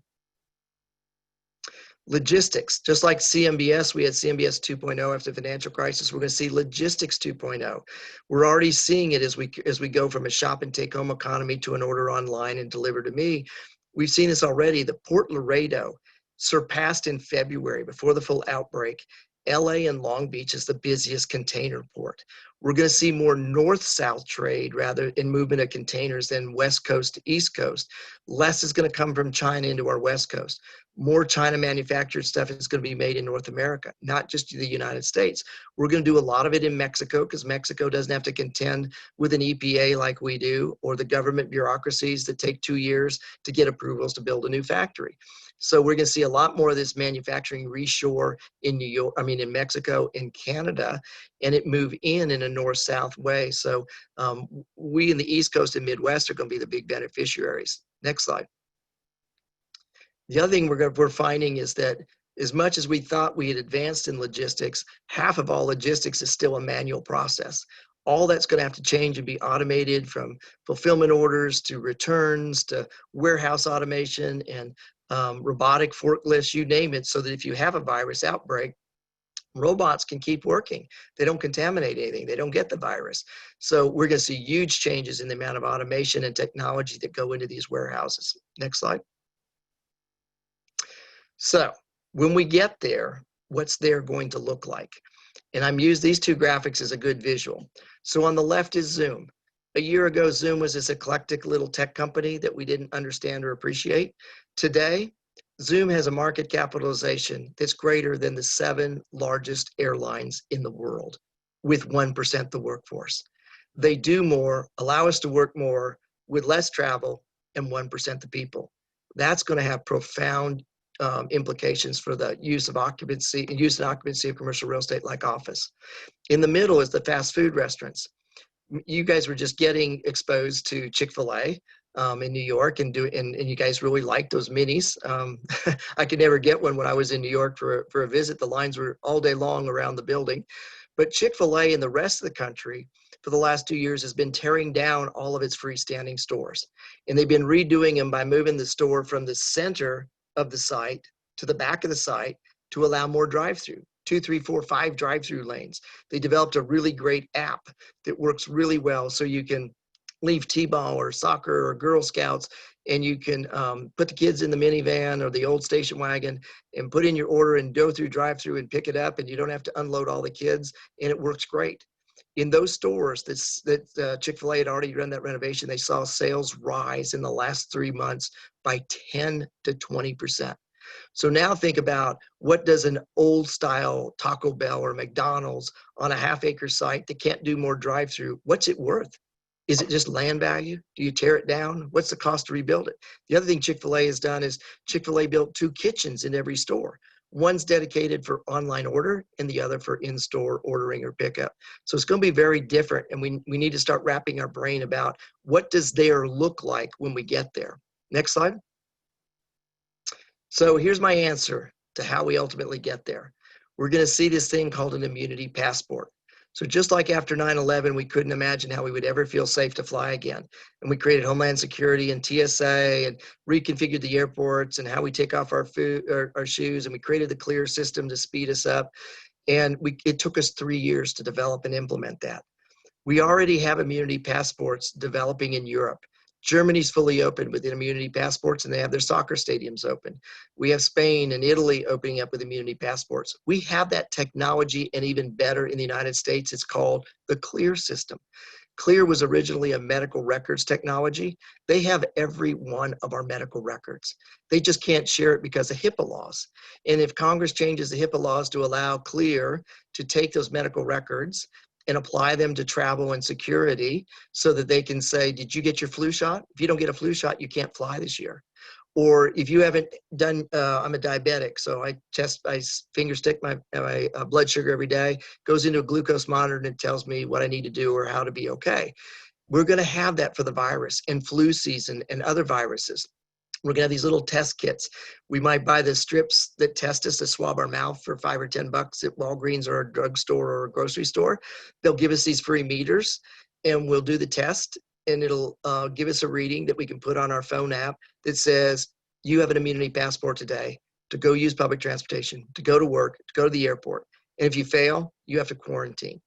Logistics, just like CMBS, we had CMBS 2.0 after the financial crisis. We're going to see logistics 2.0. We're already seeing it as we go from a shop and take home economy to an order online and deliver to me. We've seen this already. The Port Laredo surpassed in February before the full outbreak. LA and Long Beach is the busiest container port. We're going to see more north-south trade rather in movement of containers than west coast to east coast. Less is going to come from China into our west coast. More China manufactured stuff is going to be made in North America, not just the United States. We're going to do a lot of it in Mexico because Mexico doesn't have to contend with an EPA like we do, or the government bureaucracies that take 2 years to get approvals to build a new factory. So we're going to see a lot more of this manufacturing reshore in in Mexico and Canada, and it move in a north-south way. So we in the East Coast and Midwest are going to be the big beneficiaries. Next slide. The other thing we're finding is that as much as we thought we had advanced in logistics, half of all logistics is still a manual process. All that's going to have to change and be automated, from fulfillment orders to returns to warehouse automation and robotic forklifts, you name it, so that if you have a virus outbreak, robots can keep working. They don't contaminate anything. They don't get the virus. So we're going to see huge changes in the amount of automation and technology that go into these warehouses. Next slide. So when we get there, what's there going to look like? And I'm using these two graphics as a good visual. So on the left is Zoom. A year ago, Zoom was this eclectic little tech company that we didn't understand or appreciate. Today, Zoom has a market capitalization that's greater than the 7 largest airlines in the world, with 1% the workforce. They do more, allow us to work more with less travel and 1% the people. That's going to have profound implications for the use and occupancy of commercial real estate like office. In the middle is the fast food restaurants. You guys were just getting exposed to Chick-fil-A in New York, and you guys really liked those minis. I could never get one when I was in New York for a visit. The lines were all day long around the building. But Chick-fil-A in the rest of the country for the last 2 years has been tearing down all of its freestanding stores. And they've been redoing them by moving the store from the center of the site to the back of the site to allow more drive-through, 2, 3, 4, 5 drive-through lanes. They developed a really great app that works really well, so you can leave T-ball or soccer or Girl Scouts, and you can put the kids in the minivan or the old station wagon and put in your order and go through drive-through and pick it up, and you don't have to unload all the kids, and it works great. In those stores that Chick-fil-A had already done that renovation, they saw sales rise in the last 3 months by 10 to 20%. So now think about, what does an old style Taco Bell or McDonald's on a half-acre site that can't do more drive-through, what's it worth? Is it just land value? Do you tear it down? What's the cost to rebuild it? The other thing Chick-fil-A has done is Chick-fil-A built 2 kitchens in every store. One's dedicated for online order and the other for in-store ordering or pickup. So it's going to be very different, and we need to start wrapping our brain about, what does there look like when we get there? Next slide. So here's my answer to how we ultimately get there. We're going to see this thing called an immunity passport. So just like after 9/11, we couldn't imagine how we would ever feel safe to fly again. And we created Homeland Security and TSA and reconfigured the airports and how we take off our shoes. And we created the Clear system to speed us up. And it took us 3 years to develop and implement that. We already have immunity passports developing in Europe. Germany's fully open with immunity passports, and they have their soccer stadiums open. We have Spain and Italy opening up with immunity passports. We have that technology, and even better in the United States, it's called the Clear system. Clear was originally a medical records technology. They have every one of our medical records. They just can't share it because of HIPAA laws. And if Congress changes the HIPAA laws to allow Clear to take those medical records and apply them to travel and security, so that they can say, did you get your flu shot? If you don't get a flu shot, you can't fly this year. Or if you haven't done, I'm a diabetic, so I finger stick my blood sugar every day, goes into a glucose monitor, and it tells me what I need to do or how to be okay. We're going to have that for the virus and flu season and other viruses. We're going to have these little test kits. We might buy the strips that test us to swab our mouth for $5 or $10 at Walgreens or a drugstore or a grocery store. They'll give us these free meters, and we'll do the test, and it'll give us a reading that we can put on our phone app that says, you have an immunity passport today to go use public transportation, to go to work, to go to the airport. And if you fail, you have to quarantine.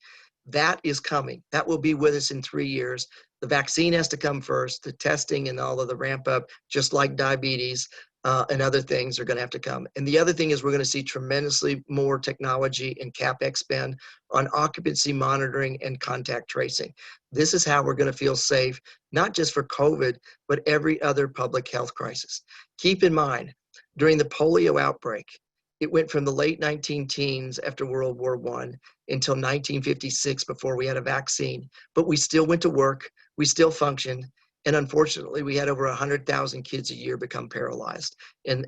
That is coming. That will be with us in 3 years. The vaccine has to come first. The testing and all of the ramp up, just like diabetes and other things, are going to have to come. And the other thing is, we're going to see tremendously more technology and CapEx spend on occupancy monitoring and contact tracing. This is how we're going to feel safe, not just for COVID, but every other public health crisis. Keep in mind, during the polio outbreak, it went from the late 19-teens after World War I until 1956 before we had a vaccine. But we still went to work, we still functioned, and unfortunately, we had over 100,000 kids a year become paralyzed and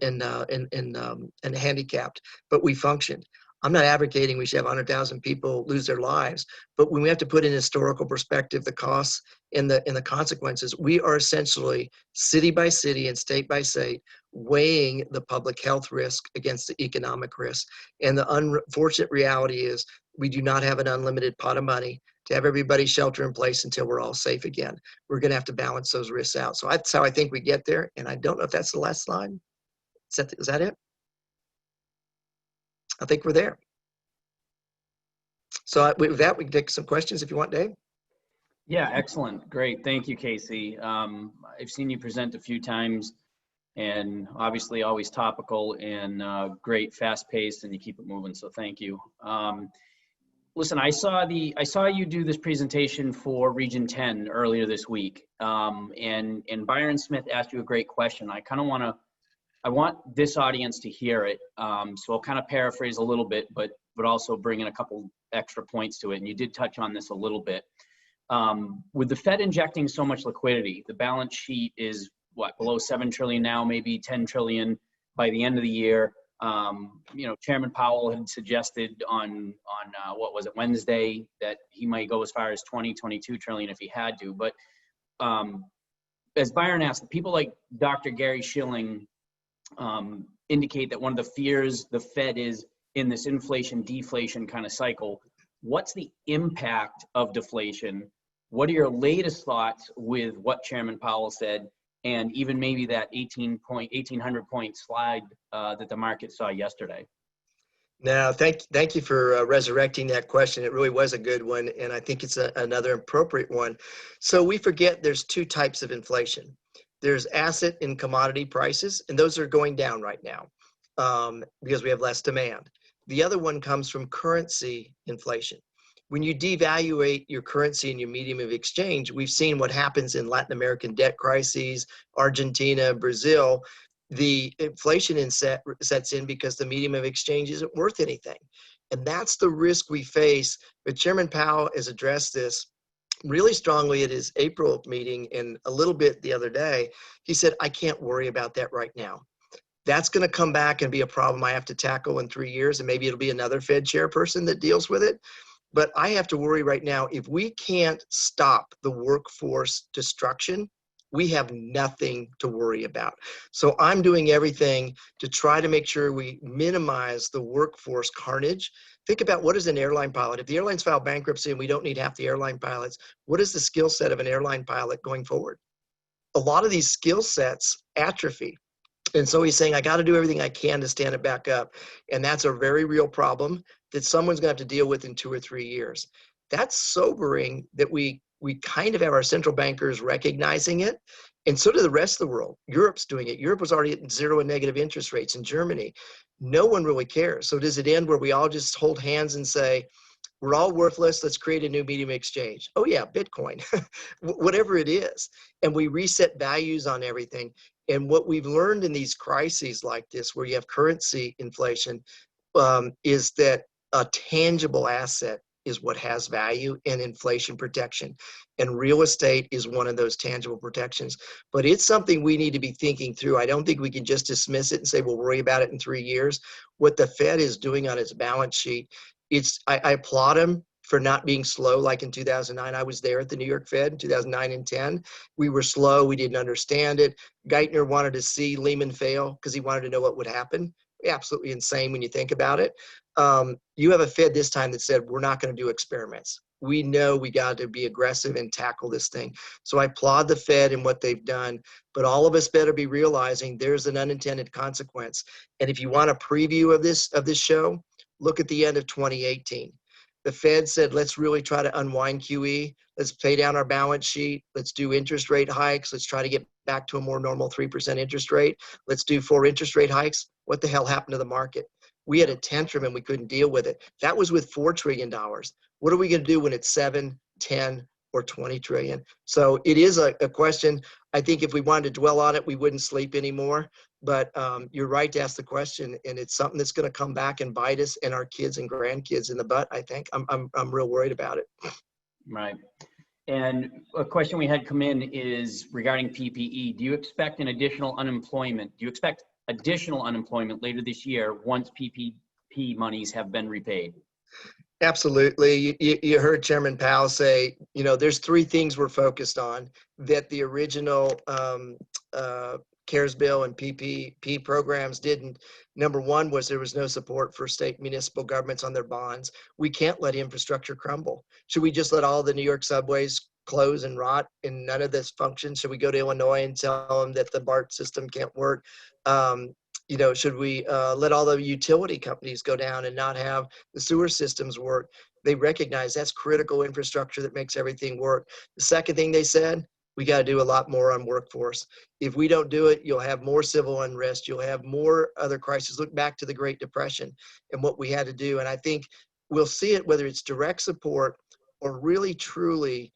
handicapped. But we functioned. I'm not advocating we should have 100,000 people lose their lives, but when we have to put in historical perspective the costs and the consequences, we are essentially city by city and state by state weighing the public health risk against the economic risk. And the unfortunate reality is, we do not have an unlimited pot of money to have everybody shelter in place until we're all safe again. We're going to have to balance those risks out. So that's how I think we get there. And I don't know if that's the last slide. Is that it? I think we're there. So with that, we can take some questions if you want, Dave. Yeah, excellent. Great. Thank you, Casey. I've seen you present a few times, and obviously always topical and great, fast paced, and you keep it moving. So thank you. Listen, I saw you do this presentation for Region 10 earlier this week, and Byron Smith asked you a great question. I want this audience to hear it, so I'll kind of paraphrase a little bit, but also bring in a couple extra points to it. And you did touch on this a little bit. With the Fed injecting so much liquidity, the balance sheet is below 7 trillion now, maybe 10 trillion by the end of the year. Chairman Powell had suggested on what was it, Wednesday, that he might go as far as 22 trillion if he had to. But as Byron asked, people like Dr. Gary Schilling indicate that one of the fears the Fed is in this inflation deflation kind of cycle. What's the impact of deflation? What are your latest thoughts with what Chairman Powell said, and even maybe that 1,800 point slide that the market saw yesterday? No, thank you for resurrecting that question. It really was a good one, and I think it's another appropriate one. So we forget there's two types of inflation. There's asset and commodity prices, and those are going down right now because we have less demand. The other one comes from currency inflation. When you devaluate your currency and your medium of exchange, we've seen what happens in Latin American debt crises, Argentina, Brazil. The inflation sets in because the medium of exchange isn't worth anything. And that's the risk we face. But Chairman Powell has addressed this really strongly at his April meeting and a little bit the other day. He said, I can't worry about that right now. That's going to come back and be a problem I have to tackle in 3 years. And maybe it'll be another Fed chairperson that deals with it. But I have to worry right now, if we can't stop the workforce destruction, we have nothing to worry about. So I'm doing everything to try to make sure we minimize the workforce carnage. Think about, what is an airline pilot? If the airlines file bankruptcy and we don't need half the airline pilots, what is the skill set of an airline pilot going forward? A lot of these skill sets atrophy. And so he's saying, I got to do everything I can to stand it back up. And that's a very real problem that someone's going to have to deal with in 2 or 3 years. That's sobering that we kind of have our central bankers recognizing it. And so do the rest of the world. Europe's doing it. Europe was already at zero and negative interest rates in Germany. No one really cares. So does it end where we all just hold hands and say, we're all worthless, let's create a new medium of exchange? Oh yeah, Bitcoin, whatever it is. And we reset values on everything. And what we've learned in these crises like this, where you have currency inflation, is that a tangible asset is what has value and inflation protection. And real estate is one of those tangible protections. But it's something we need to be thinking through. I don't think we can just dismiss it and say, we'll worry about it in 3 years. What the Fed is doing on its balance sheet, I applaud them for not being slow like in 2009. I was there at the New York Fed in 2009 and 10. We were slow. We didn't understand it. Geithner wanted to see Lehman fail because he wanted to know what would happen. Absolutely insane when you think about it. You have a Fed this time that said, we're not going to do experiments. We know we got to be aggressive and tackle this thing. So I applaud the Fed and what they've done, but all of us better be realizing there's an unintended consequence. And if you want a preview of this show, look at the end of 2018. The Fed said, let's really try to unwind QE. Let's pay down our balance sheet. Let's do interest rate hikes. Let's try to get back to a more normal 3% interest rate. Let's do 4 interest rate hikes. What the hell happened to the market? We had a tantrum and we couldn't deal with it. That was with $4 trillion. What are we going to do when it's 7, 10, or 20 trillion? So it is a question. I think if we wanted to dwell on it, we wouldn't sleep anymore. But you're right to ask the question, and it's something that's going to come back and bite us and our kids and grandkids in the butt. I think I'm real worried about it. Right. And a question we had come in is regarding PPE. Do you expect an additional unemployment? Do you expect additional unemployment later this year once PPP monies have been repaid? Absolutely. You heard Chairman Powell say, there's 3 things we're focused on that the original CARES bill and PPP programs didn't. Number 1 was there was no support for state municipal governments on their bonds. We can't let infrastructure crumble. Should we just let all the New York subways close and rot and none of this functions? Should we go to Illinois and tell them that the BART system can't work? Should we let all the utility companies go down and not have the sewer systems work? They recognize that's critical infrastructure that makes everything work. The second thing they said, we got to do a lot more on workforce. If we don't do it, you'll have more civil unrest. You'll have more other crises. Look back to the Great Depression and what we had to do. And I think we'll see it, whether it's direct support or really, truly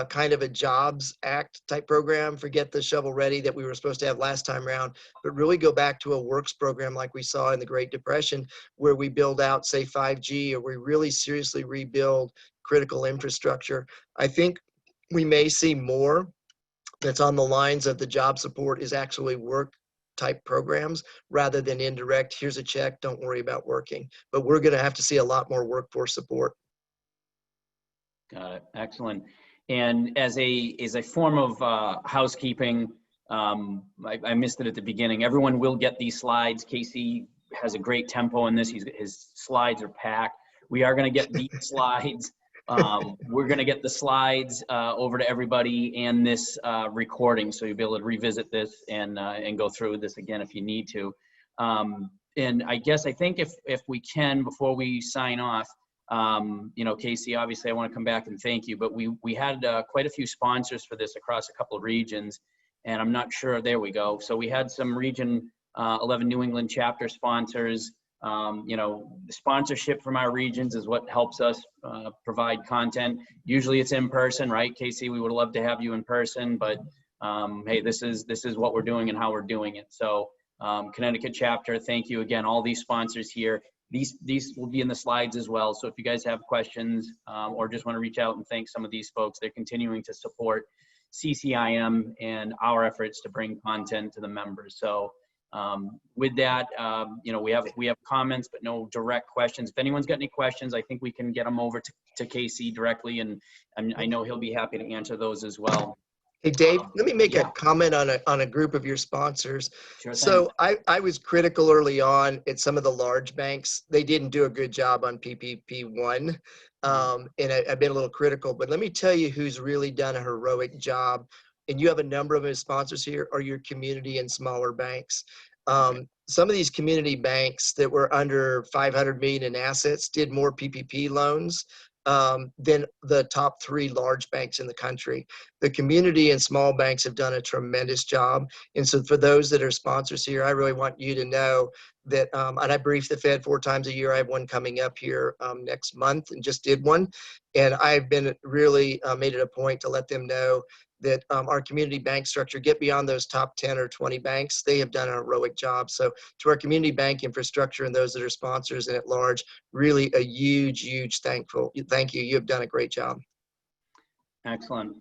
kind of a Jobs Act type program. Forget the shovel ready that we were supposed to have last time around, but really go back to a works program like we saw in the Great Depression, where we build out, say, 5G, or we really seriously rebuild critical infrastructure. I think we may see more that's on the lines of the job support is actually work type programs rather than indirect, here's a check, don't worry about working. But we're going to have to see a lot more workforce support. Got it. Excellent. And as a form of housekeeping, I missed it at the beginning. Everyone will get these slides. Casey has a great tempo in this. His slides are packed. We are going to get these slides. We're going to get the slides over to everybody and this recording, so you'll be able to revisit this and go through this again if you need to. And I think if we can, before we sign off, you know, Casey, obviously I want to come back and thank you, but we had quite a few sponsors for this across a couple of regions, and I'm not sure, there we go. So we had some region 11 New England chapter sponsors. You know, the sponsorship from our regions is what helps us provide content. Usually it's in person, right, Casey? We would love to have you in person, but hey, this is what we're doing and how we're doing it. So Connecticut chapter, thank you again, all these sponsors here. These will be in the slides as well. So if you guys have questions or just want to reach out and thank some of these folks, they're continuing to support CCIM and our efforts to bring content to the members. So with that, you know, we have comments, but no direct questions. If anyone's got any questions, I think we can get them over to Casey directly, and I know he'll be happy to answer those as well. Hey, Dave, let me make yeah. a comment on a group of your sponsors. Sure thing. So I was critical early on at some of the large banks. They didn't do a good job on PPP1. And I've been a little critical, but let me tell you who's really done a heroic job. And you have a number of his sponsors here are your community and smaller banks. Some of these community banks that were under 500 million in assets did more PPP loans than the top 3 large banks in the country. The community and small banks have done a tremendous job. And so for those that are sponsors here, I really want you to know that, and I brief the Fed 4 times a year. I have one coming up here next month and just did one. And I've been really made it a point to let them know that our community bank structure, get beyond those top 10 or 20 banks. They have done a heroic job. So to our community bank infrastructure and those that are sponsors and at large, really a huge thank you. You have done a great job. Excellent.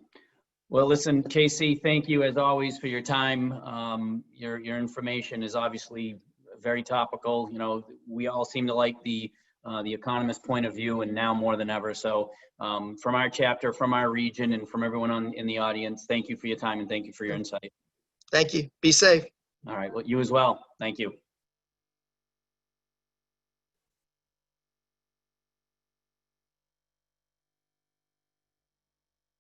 Well, listen, Casey, thank you as always for your time. Your information is obviously very topical. You know, we all seem to like the economist point of view, and now more than ever. So from our chapter, from our region, and from everyone in the audience, thank you for your time and thank you for your insight. Thank you. Be safe. All right. Well, you as well. Thank you.